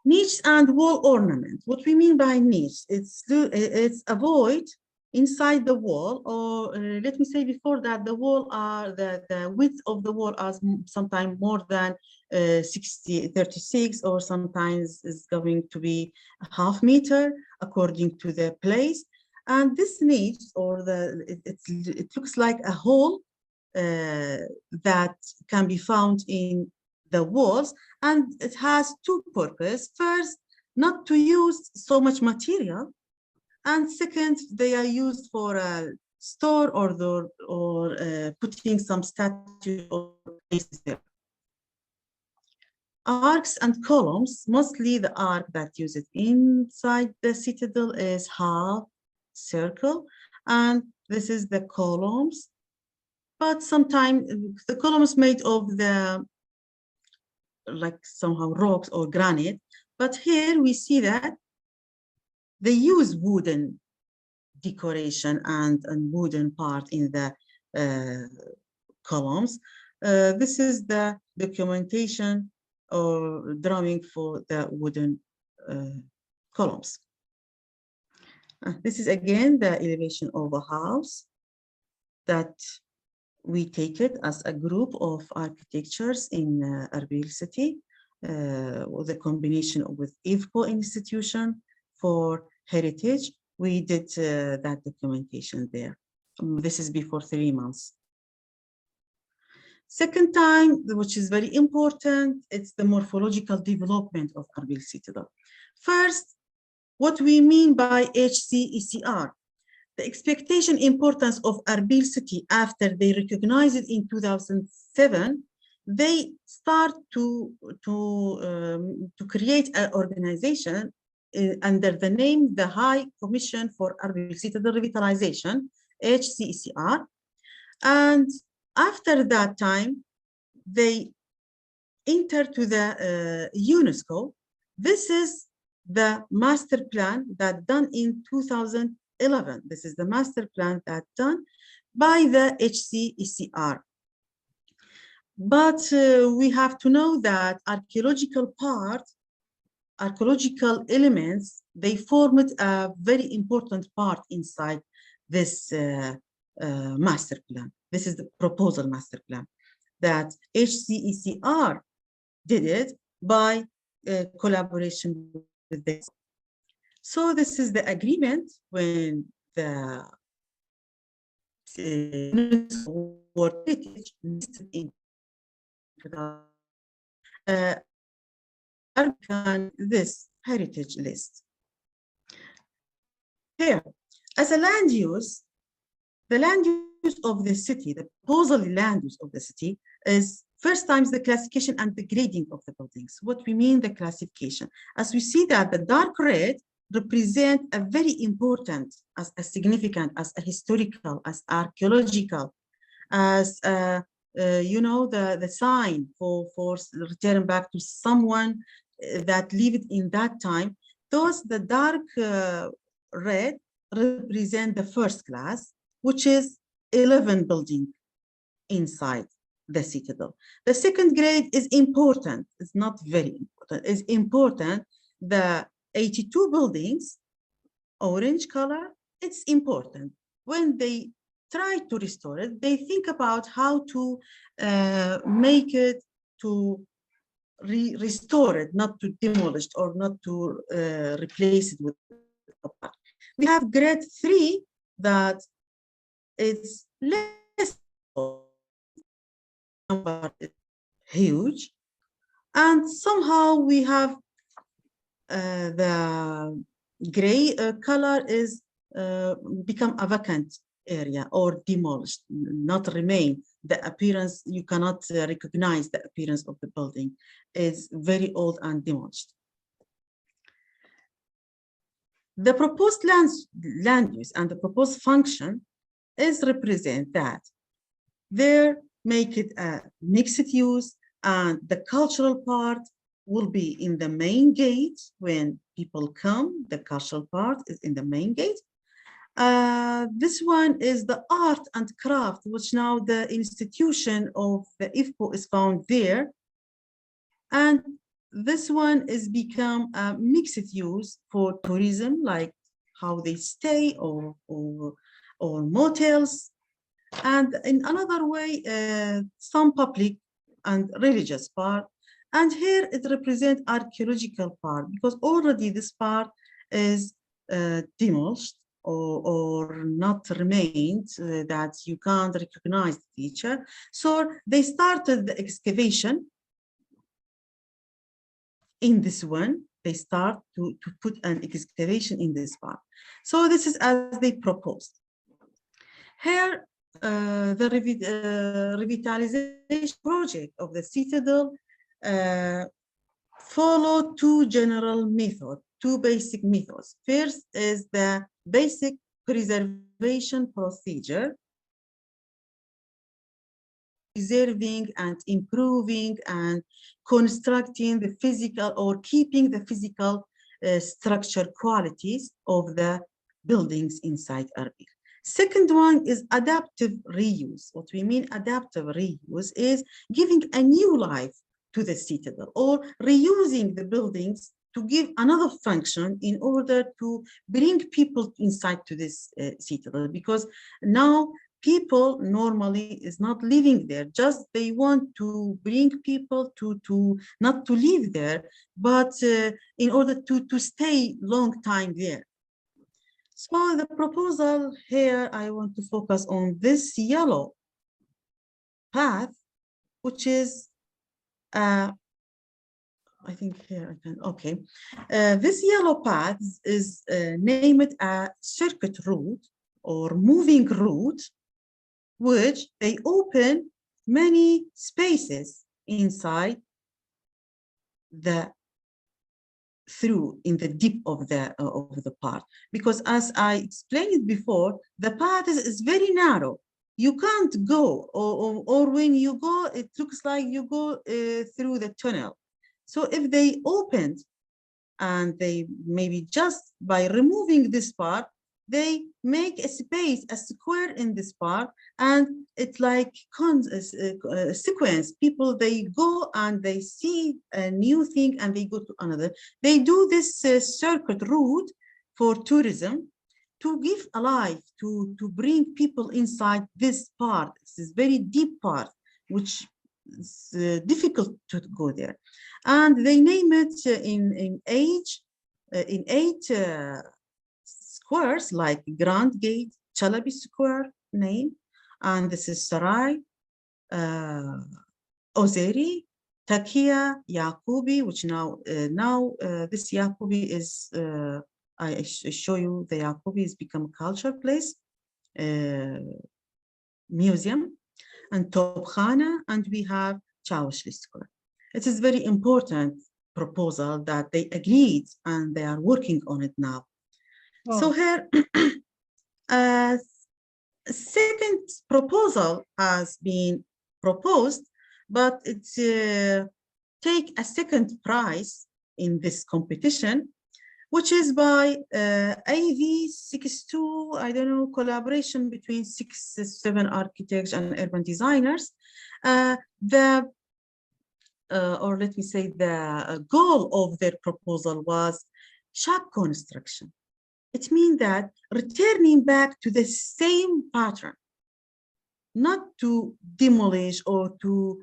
Niche and wall ornament. What we mean by niche, it's a void inside the wall, or let me say before that, the wall are the width of the wall are sometimes more than 36, or sometimes is going to be a half meter according to the place. And this niche, or it looks like a hole that can be found in the walls, and it has two purposes. First, not to use so much material, and second, they are used for a store or putting some statue or places there. Arcs and columns, mostly the arc that use it inside the citadel is half circle, and this is the columns. But sometimes the columns made of the like somehow rocks or granite, but here we see that they use wooden decoration and wooden part in the columns. This is the documentation or drawing for the wooden columns. This is again the elevation of a house that we take it as a group of architectures in ERBIL city with a combination with IFCO institution for heritage. We did that documentation there. This is before 3 months. Second time, which is very important, it's the morphological development of ERBIL Citadel. First, What we mean by HCECR, the expectation importance of ERBIL city after they recognized it in 2007, they start to create an organization under the name the High Commission for ERBIL Citadel Revitalization, HCECR. And after that time, they enter to the UNESCO. This is the master plan that done in 2011. This is the master plan that done by the HCECR. But we have to know that archaeological elements, they formed a very important part inside this master plan. This is the proposal master plan that HCECR did it by collaboration with this. So this is the agreement when the World Heritage listed in this heritage list. Here, as a land use, the land use of the city, the proposal land use of the city is first times the classification and the grading of the buildings. What we mean the classification, as we see that the dark red represent a very important, as a significant, as a historical, as archaeological, as you know, the sign for return back to someone that lived in that time. Those, the dark red represent the first class, which is 11 buildings inside the citadel. The second grade is important. It's not very important. It's important. The 82 buildings, orange color, it's important. When they try to restore it, they think about how to make it to restore it, not to demolish or not to replace it with a part. We have grade 3 that it's less huge, and somehow we have the gray color is become a vacant area or demolished, not remain. The appearance, you cannot recognize the appearance of the building. Is very old and demolished. The proposed land use and the proposed function is represent that there make it a mixed use, and the cultural part will be in the main gate. When people come, the cultural part is in the main gate. This one is the art and craft, which now the institution of the IFPO is found there. And this one is become a mixed use for tourism, like how they stay or motels. And in another way, some public and religious part. And here it represents archaeological part, because already this part is demolished or not remained, that you can't recognize the feature. So they started the excavation in this one. They start to put an excavation in this part. So this is as they proposed. Here, the revitalization project of the citadel follow two general methods, two basic methods. First is the basic preservation procedure, preserving and improving and constructing the physical or keeping the physical structure qualities of the buildings inside ERBIL. Second one is adaptive reuse. What we mean adaptive reuse is giving a new life to the citadel, or reusing the buildings to give another function in order to bring people inside to this citadel, because now people normally is not living there, just they want to bring people to not to live there, but in order to stay long time there. So the proposal here, I want to focus on this yellow path, which is I think here I can, okay. This yellow path is named a circuit route or moving route, which they open many spaces inside the through in the deep of the part, because as I explained it before, the path is very narrow. You can't go, or when you go, it looks like you go through the tunnel. So if they opened, and they maybe just by removing this part, they make a space, a square in this part, and it's like a sequence. People, they go and they see a new thing and they go to another. They do this circuit route for tourism to give a life, to bring people inside this part. This is very deep part, which is difficult to go there. And they name it in eight squares, like Grand Gate, Chalabi Square name, and this is Sarai, Ozeri, Takia, Yaqubi, which now this Yaqubi is, I show you the Yaqubi has become a culture place, museum, and Tobkhana, and we have Chawashli Square. It is very important proposal that they agreed and they are working on it now. Oh. So here, a second proposal has been proposed, but it's take a second prize in this competition, which is by AV62, I don't know, collaboration between 7 architects and urban designers. Or let me say, the goal of their proposal was shack construction. It means that returning back to the same pattern, not to demolish or to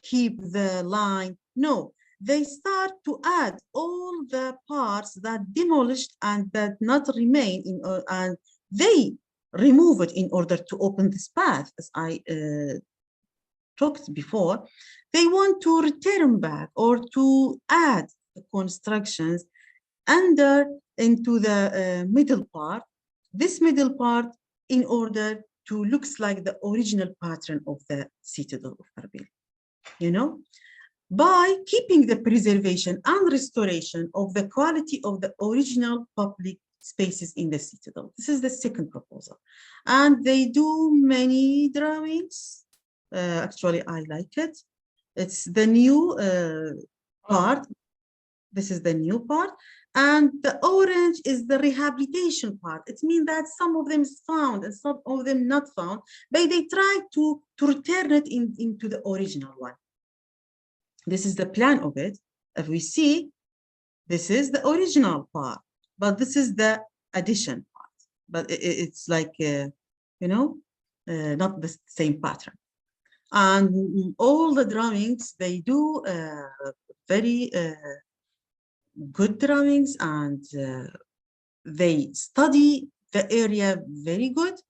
keep the line. No, they start to add all the parts that demolished and that not remain in, and they remove it in order to open this path, as I talked before. They want to return back or to add the constructions into the middle part, this middle part, in order to looks like the original pattern of the Citadel of Erbil, you know, by keeping the preservation and restoration of the quality of the original public spaces in the Citadel. This is the second proposal. And they do many drawings. Actually, I like it. It's the new part. This is the new part. And the orange is the rehabilitation part. It means that some of them is found and some of them not found, but they try to return it into the original one. This is the plan of it. If we see, this is the original part, but this is the addition part. But it's like, you know, not the same pattern. And all the drawings, they do very good drawings, and they study the area very good,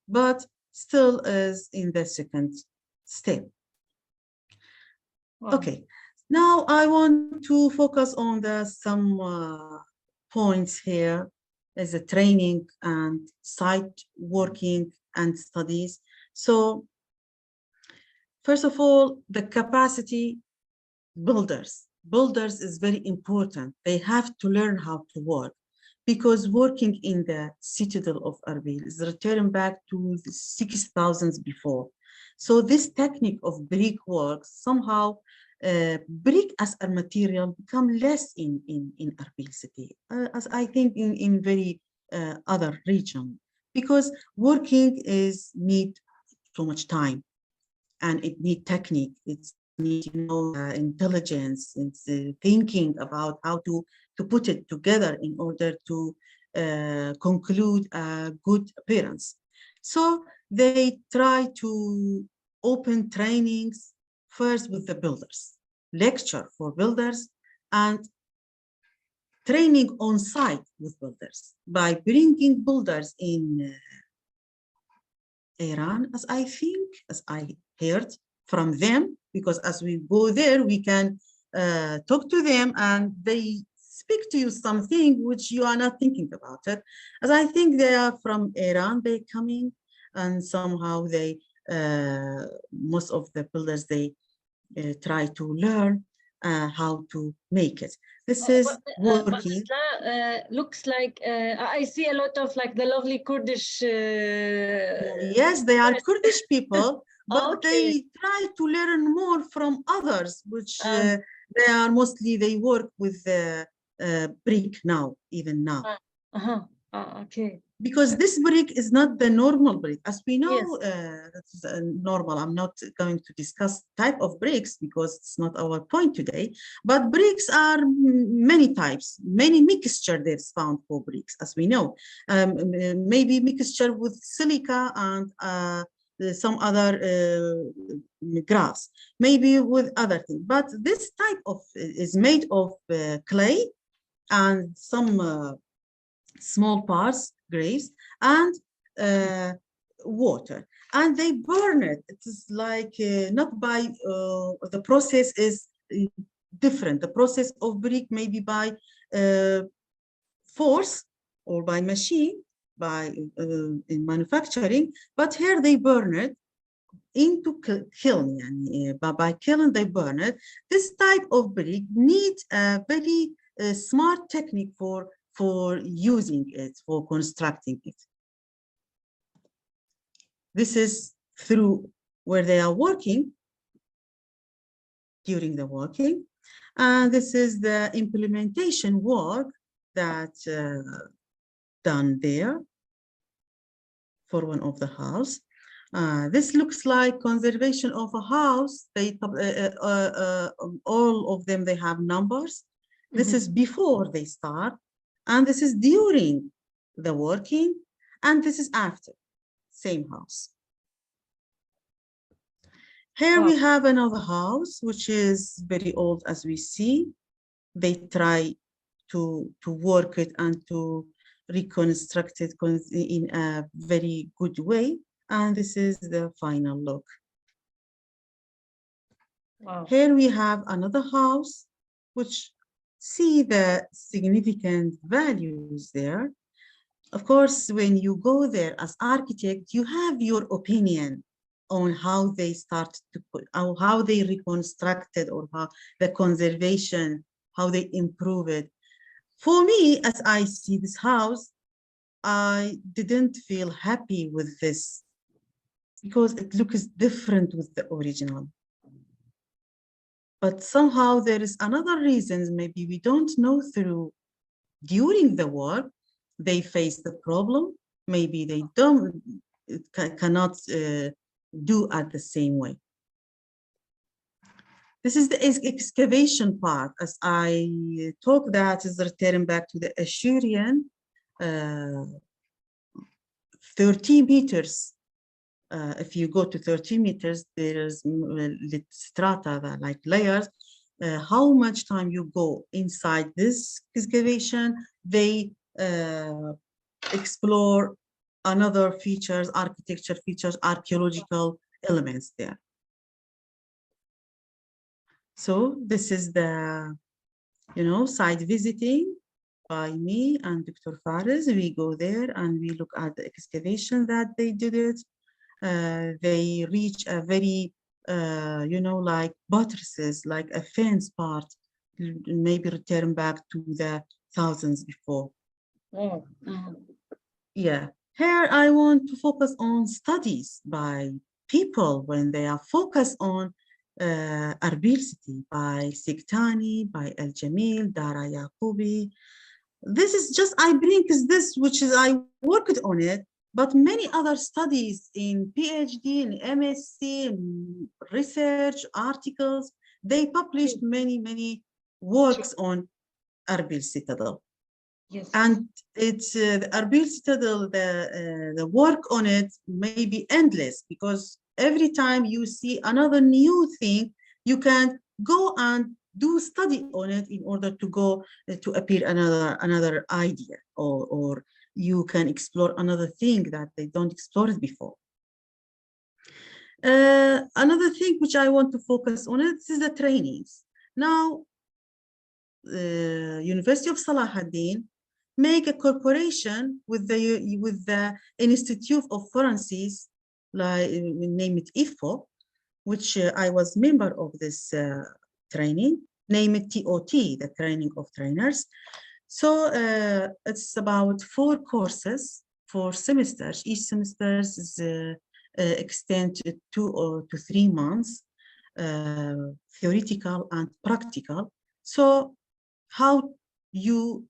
but still is in the second step. Wow. Okay, now I want to focus on some points here as a training and site working and studies. So first of all, the capacity builders. Builders is very important. They have to learn how to work, because working in the Citadel of Erbil is returning back to the 6,000s before. So this technique of brick work, somehow brick as a material become less in Erbil city, as I think in very other region, because working is need so much time, and it need technique. It's need, you know, intelligence. It's thinking about how to put it together in order to conclude a good appearance. So they try to open trainings first with the builders, lecture for builders, and training on site with builders by bringing builders in Iran, as I heard from them, because as we go there, we can talk to them and they speak to you something which you are not thinking about it. As I think they are from Iran, they're coming, and somehow they, most of the builders, they try to learn how to make it. This is working. Looks like I see a lot of like the lovely Kurdish. Yes, they are Kurdish people, but they try to learn more from others, which they are mostly, they work with brick now, even now. Okay. Because this brick is not the normal brick. As we know, Yes. that's normal. I'm not going to discuss type of bricks because it's not our point today. But bricks are many types, many mixture that's found for bricks, as we know. Maybe mixture with silica and some other grass, maybe with other things. But this type of is made of clay and some small parts, graves, and water. And they burn it. It is like not by, the process is different. The process of brick maybe by force or by machine, by in manufacturing, but here they burn it into kiln, by kiln they burn it. This type of brick needs a very smart technique for using it, for constructing it. This is through where they are working, during the working, and this is the implementation work that done there for one of the house. This looks like conservation of a house. They all of them, they have numbers. This is before they start, and this is during the working, and this is after, same house. Here we have another house, which is very old, as we see. They try to work it and to reconstruct it in a very good way. And this is the final look. Here we have another house, which see the significant values there. Of course, when you go there as architect, you have your opinion on how they start to put, how they reconstructed, or how the conservation, how they improve it. For me, as I see this house, I didn't feel happy with this because it looks different with the original. But somehow there is another reason, maybe we don't know through during the work, they face the problem, maybe they cannot do at the same way. This is the excavation part. As I talk, that is returning back to the Assyrian, 30 meters. If you go to 30 meters, there's strata, like layers. How much time you go inside this excavation, they explore another features, architecture features, archaeological elements there. So this is the, site visiting by me and Dr. Fares. We go there and we look at the excavation that they did it. They reach a very, like buttresses, like a fence part, maybe return back to the thousands before. Yeah. Here I want to focus on studies by people when they are focused on ERBIL city by Siktani, by El Jamil, Dara Yaqubi. This is just, I bring this, which is, I worked on it, but many other studies in PhD, in MSc, in research, articles, they published many works on ERBIL Citadel. Yes. And it's the ERBIL Citadel, the work on it may be endless, because every time you see another new thing, you can go and do study on it in order to go to appear another idea, or you can explore another thing that they don't explore it before. Another thing which I want to focus on it is the trainings. Now, University of Salahuddin make a corporation with the Institute of Forensics, like we name it IFO, which I was member of this training, name it TOT, the training of trainers. So it's about 4 courses, 4 semesters. Each semester is extend to 2 or to 3 months, theoretical and practical. So how you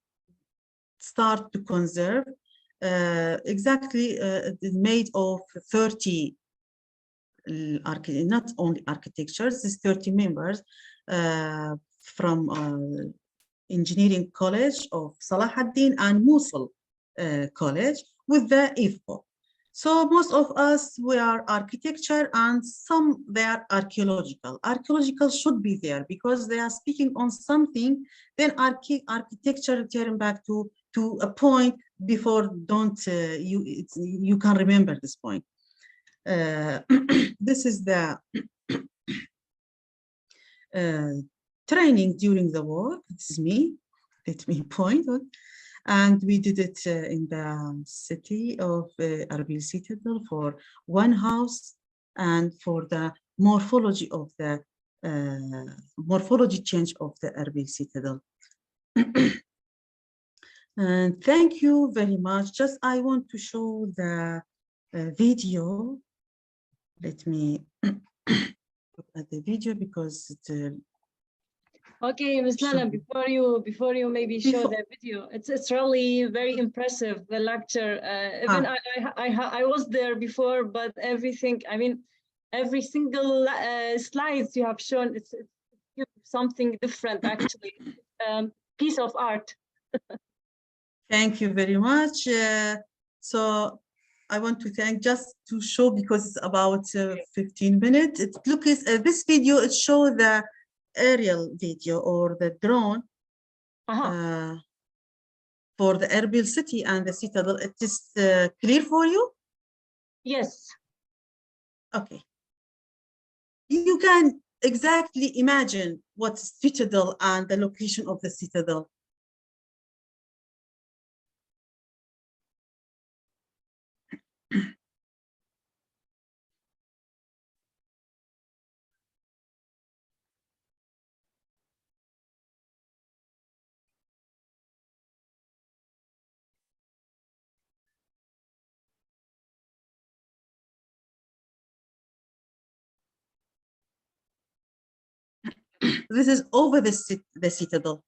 start to conserve, exactly it is made of 30 not only architectures, there's 30 members from Engineering College of Salahuddin and Mosul College with the IFO. So most of us, we are architecture and some they are archaeological. Archaeological should be there because they are speaking on something, then architecture turn back to a point before don't, you can remember this point. This is the training during the work. This is me. Let me point. And we did it in the city of ERBIL Citadel for 1 house and for the morphology of the morphology change of the ERBIL Citadel. And thank you very much. Just I want to show the video. Let me look at the video because it, Okay, Ms. Lana, before you maybe show the video, it's really very impressive, the lecture. Even I was there before, but everything, I mean, every single slides you have shown, it's something different actually. Piece of art. Thank you very much. So I want to thank, just to show, because it's about 15 minutes. This video, it shows the aerial video or the drone for the ERBIL city and the citadel. It is clear for you? Yes. Okay. You can exactly imagine what's citadel and the location of the citadel. This is over the citadel.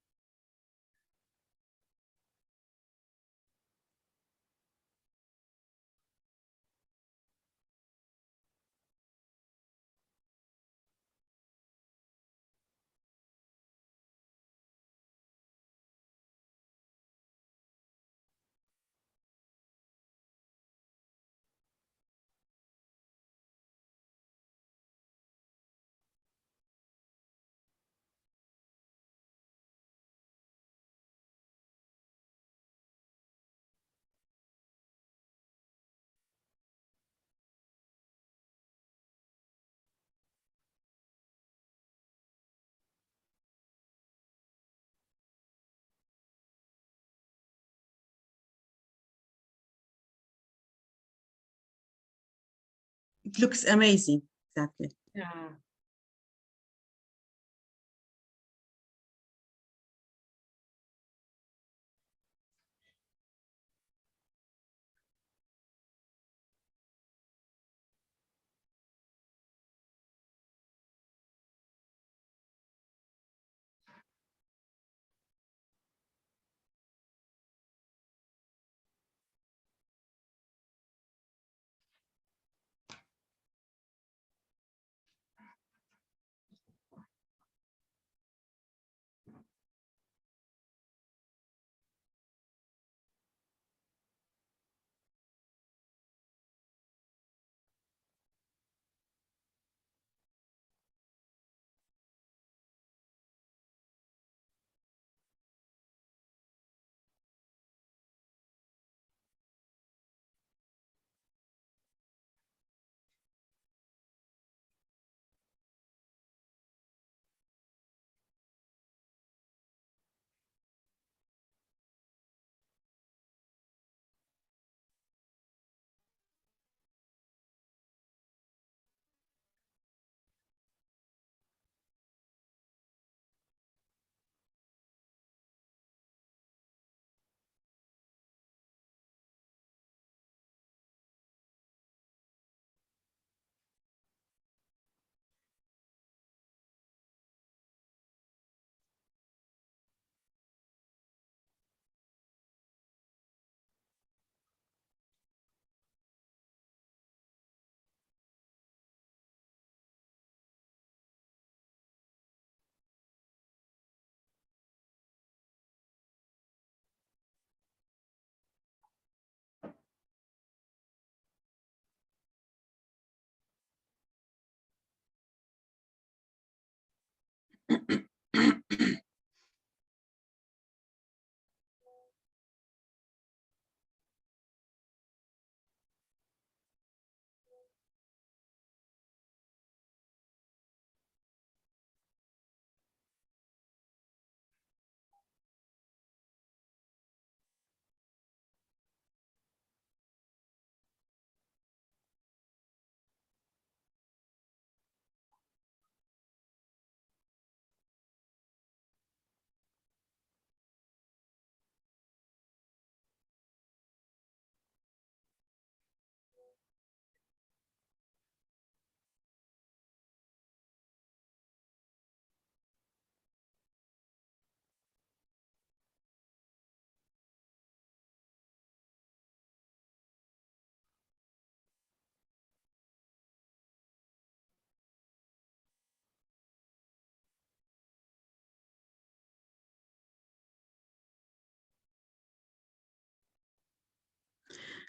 It looks amazing, exactly. Yeah.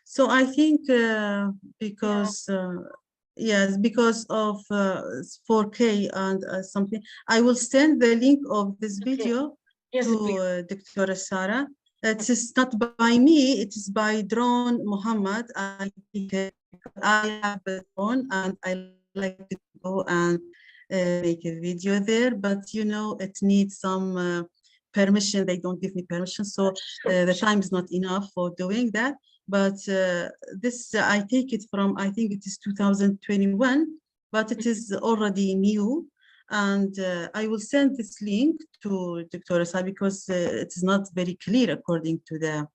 So I think because yes, because of 4K and something, I will send the link of this Okay. video Yes, to please. Dr. Sarah. It is not by me, it is by Drone Muhammad. I think I have a drone and I like to go and make a video there, but you know, it needs some permission. They don't give me permission, so the time is not enough for doing that. But this, I take it from, I think it is 2021, but it is already new. And I will send this link to Dr. Sa because it is not very clear according to the.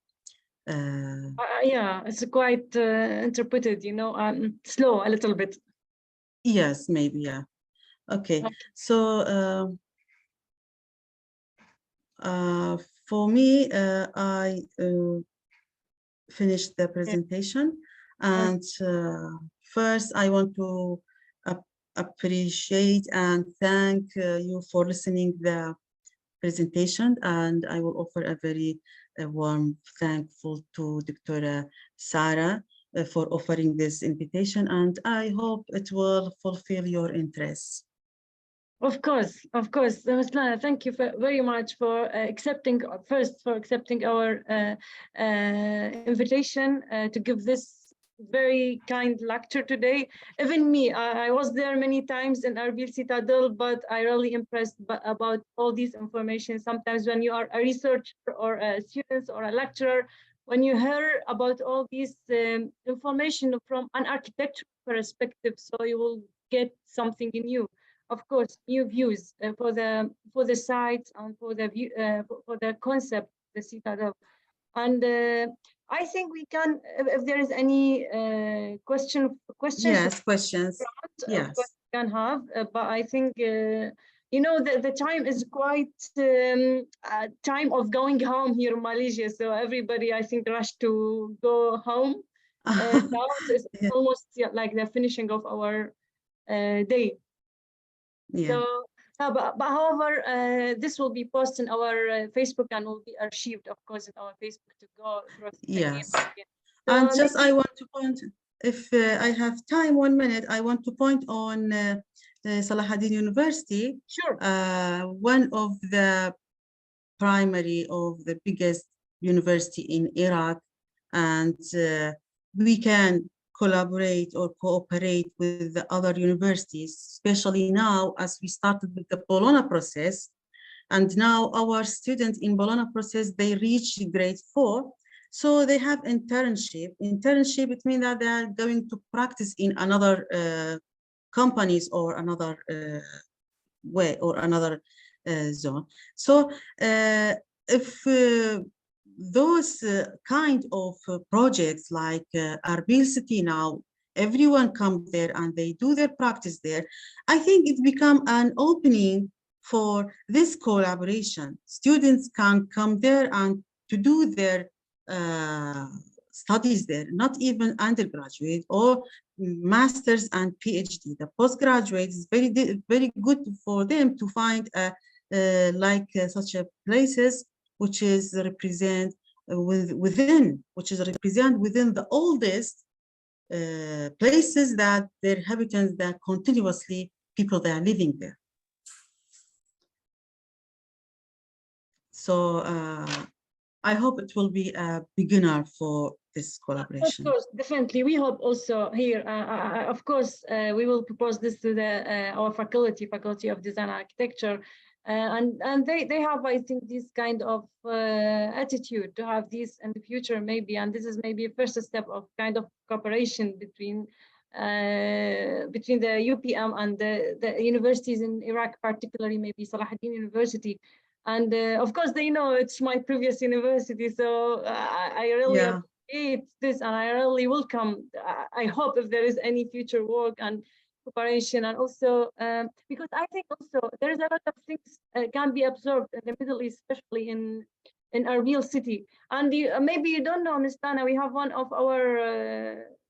Yeah, it's quite interpreted, you know, slow a little bit. Yes, maybe, yeah. Okay, so for me, I finished the presentation. And first, I want to appreciate and thank you for listening the presentation. And I will offer a very warm thankful to Dr. Sarah for offering this invitation. And I hope it will fulfill your interests. Of course, of course. Maslana, thank you very much for accepting our invitation to give this very kind lecture today. Even me, I was there many times in ERBIL Citadel, but I really impressed about all this information. Sometimes when you are a researcher or a student or a lecturer, when you hear about all this information from an architectural perspective, so you will get something new. Of course, new views for the site and for the view for the concept, the Citadel. And I think we can, if there is any questions. Yes, questions. Of course, Yes. we can have, but I think you know the time is quite time of going home here in Malaysia. So everybody, I think, rushed to go home. Now it's Yeah. almost like the finishing of our day. Yeah. So, but however, this will be posted on our Facebook and will be archived, of course, in our Facebook to go through Yes. again. And So just maybe, I want to point, if I have time, 1 minute, I want to point on Salahuddin University, sure. one of the primary of the biggest university in Iraq, and we can collaborate or cooperate with the other universities, especially now as we started with the Bologna process. And now our students in Bologna process, they reach grade 4. So they have internship. Internship, it means that they are going to practice in another companies or another way or another zone. So if those kind of projects like ERBIL City now, everyone comes there and they do their practice there, I think it become an opening for this collaboration. Students can come there and to do their studies there, not even undergraduate or masters and PhD. The postgraduate is very good for them to find such a places which is represent within the oldest places that their inhabitants that continuously people that are living there. So I hope it will be a beginner for this collaboration. Of course, definitely. We hope also here, of course, we will propose this to the our faculty of Design and Architecture. And they have, I think, this kind of attitude to have this in the future, maybe. And this is maybe a first step of kind of cooperation between the UPM and the universities in Iraq, particularly maybe Salahuddin University. And of course, they know it's my previous university, so I really appreciate this, and I really welcome. I hope if there is any future work and cooperation, and also because I think also there is a lot of things can be observed in the Middle East, especially in ERBIL city. And maybe you don't know, Ms. Tana, we have one of our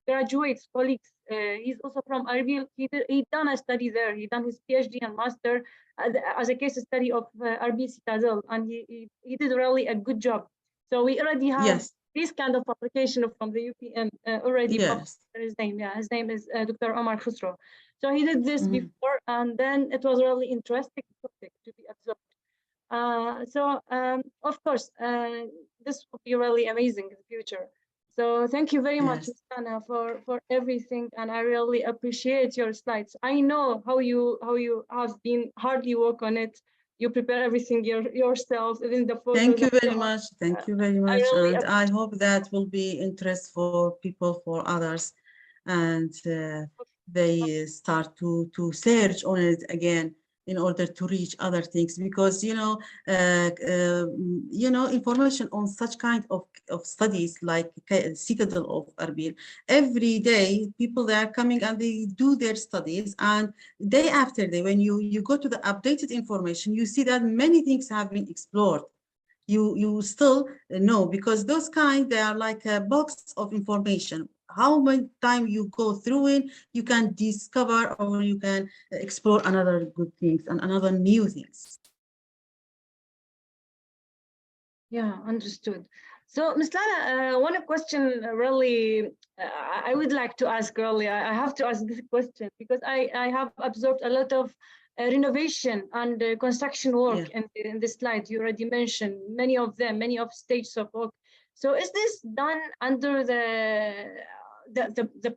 graduates, colleagues. He's also from ERBIL. He done a study there. He done his PhD and master as a case study of ERBIL CITADEL, and he did really a good job. So we already have this kind of application from the UPM already. Yes. His name, yeah, his name is Dr. Omar Khusro. So he did this before, and then it was really interesting topic to be observed. Of course, this will be really amazing in the future. So thank you very much, Ms. Tana, for everything, and I really appreciate your slides. I know how you have been hardly work on it. You prepare everything yourself, even the photos. Thank you very much. Thank you very much. Really and I hope that will be interest for people, for others, and they start to search on it again in order to reach other things, because information on such kind of studies like Citadel of ERBIL, every day people they are coming and they do their studies, and day after day when you go to the updated information, you see that many things have been explored. You still know, because those kind, they are like a box of information. How many time you go through it, you can discover or you can explore another good things and another new things. Yeah, understood. So, Ms. Lana, one question really I would like to ask really. I have to ask this question because I have observed a lot of renovation and construction work in this slide. You already mentioned many of them, many of stages of work. So is this done under the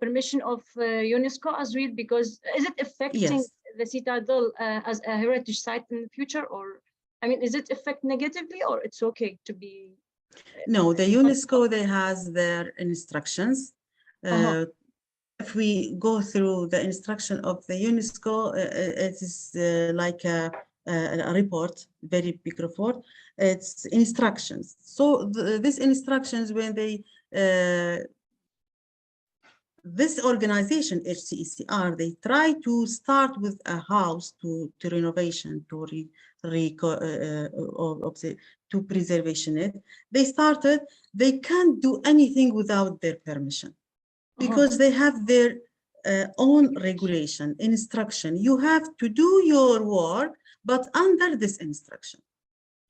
permission of UNESCO as well? Because is it affecting the Citadel as a heritage site in the future, or I mean, is it affect negatively, or it's okay to be? No, the UNESCO, they has their instructions. If we go through the instruction of the UNESCO, it is like a report, very big report. It's instructions. So these instructions, when they this organization, HCECR, they try to start with a house to renovation, to preservation it. They can't do anything without their permission, because they have their own regulation, instruction. You have to do your work, but under this instruction,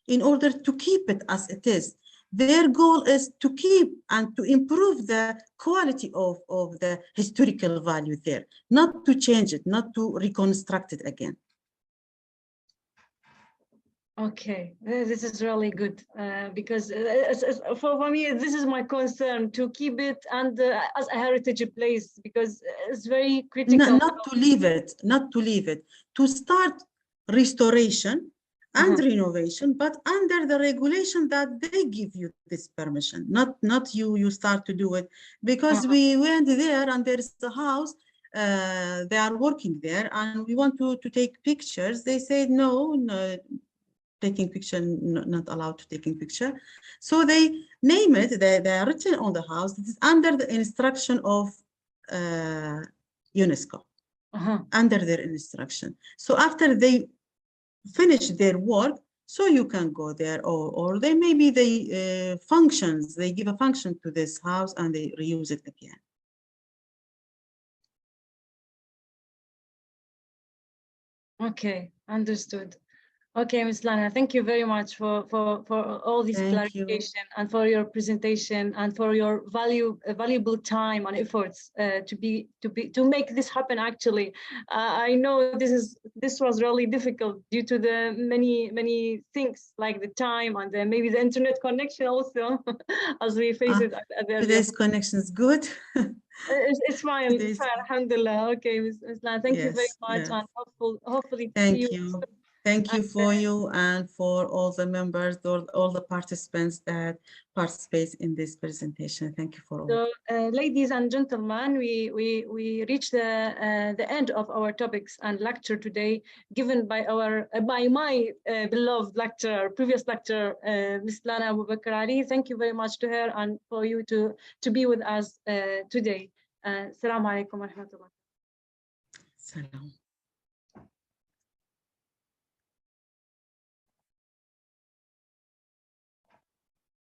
in order to keep it as it is. Their goal is to keep and to improve the quality of the historical value there, not to change it, not to reconstruct it again. Okay, this is really good because for me, this is my concern, to keep it and as a heritage place, because it's very critical. Not to leave it, to start restoration and renovation, but under the regulation that they give you this permission, not you start to do it. Because we went there and there is a house, they are working there, and we want to take pictures. They said no, taking picture, not allowed to taking picture. So they name it, they are written on the house, it is under the instruction of UNESCO, under their instruction. So after they finish their work, so you can go there, or they maybe they functions, they give a function to this house and they reuse it again. Okay, understood. Okay, Ms. Lana, thank you very much for all this Thank you. clarification and for your presentation and for your valuable time and efforts to make this happen. Actually, I know this was really difficult due to the many things like the time and maybe the internet connection also, as we face it at the Today's connection is good. It's fine. It's fine. Alhamdulillah. Okay, Ms. Lana, thank you very Yes, much, yes. and hopefully to see Thank you. you. Thank you for you and for all the members, all the participants that participate in this presentation. Thank you for all. So, ladies and gentlemen, we reached the end of our topics and lecture today, given by my beloved lecturer, previous lecturer, Ms. Lana Abu Bakr Ali. Thank you very much to her and for you to be with us today. Assalamu alaikum wa rahmatullah. Salam.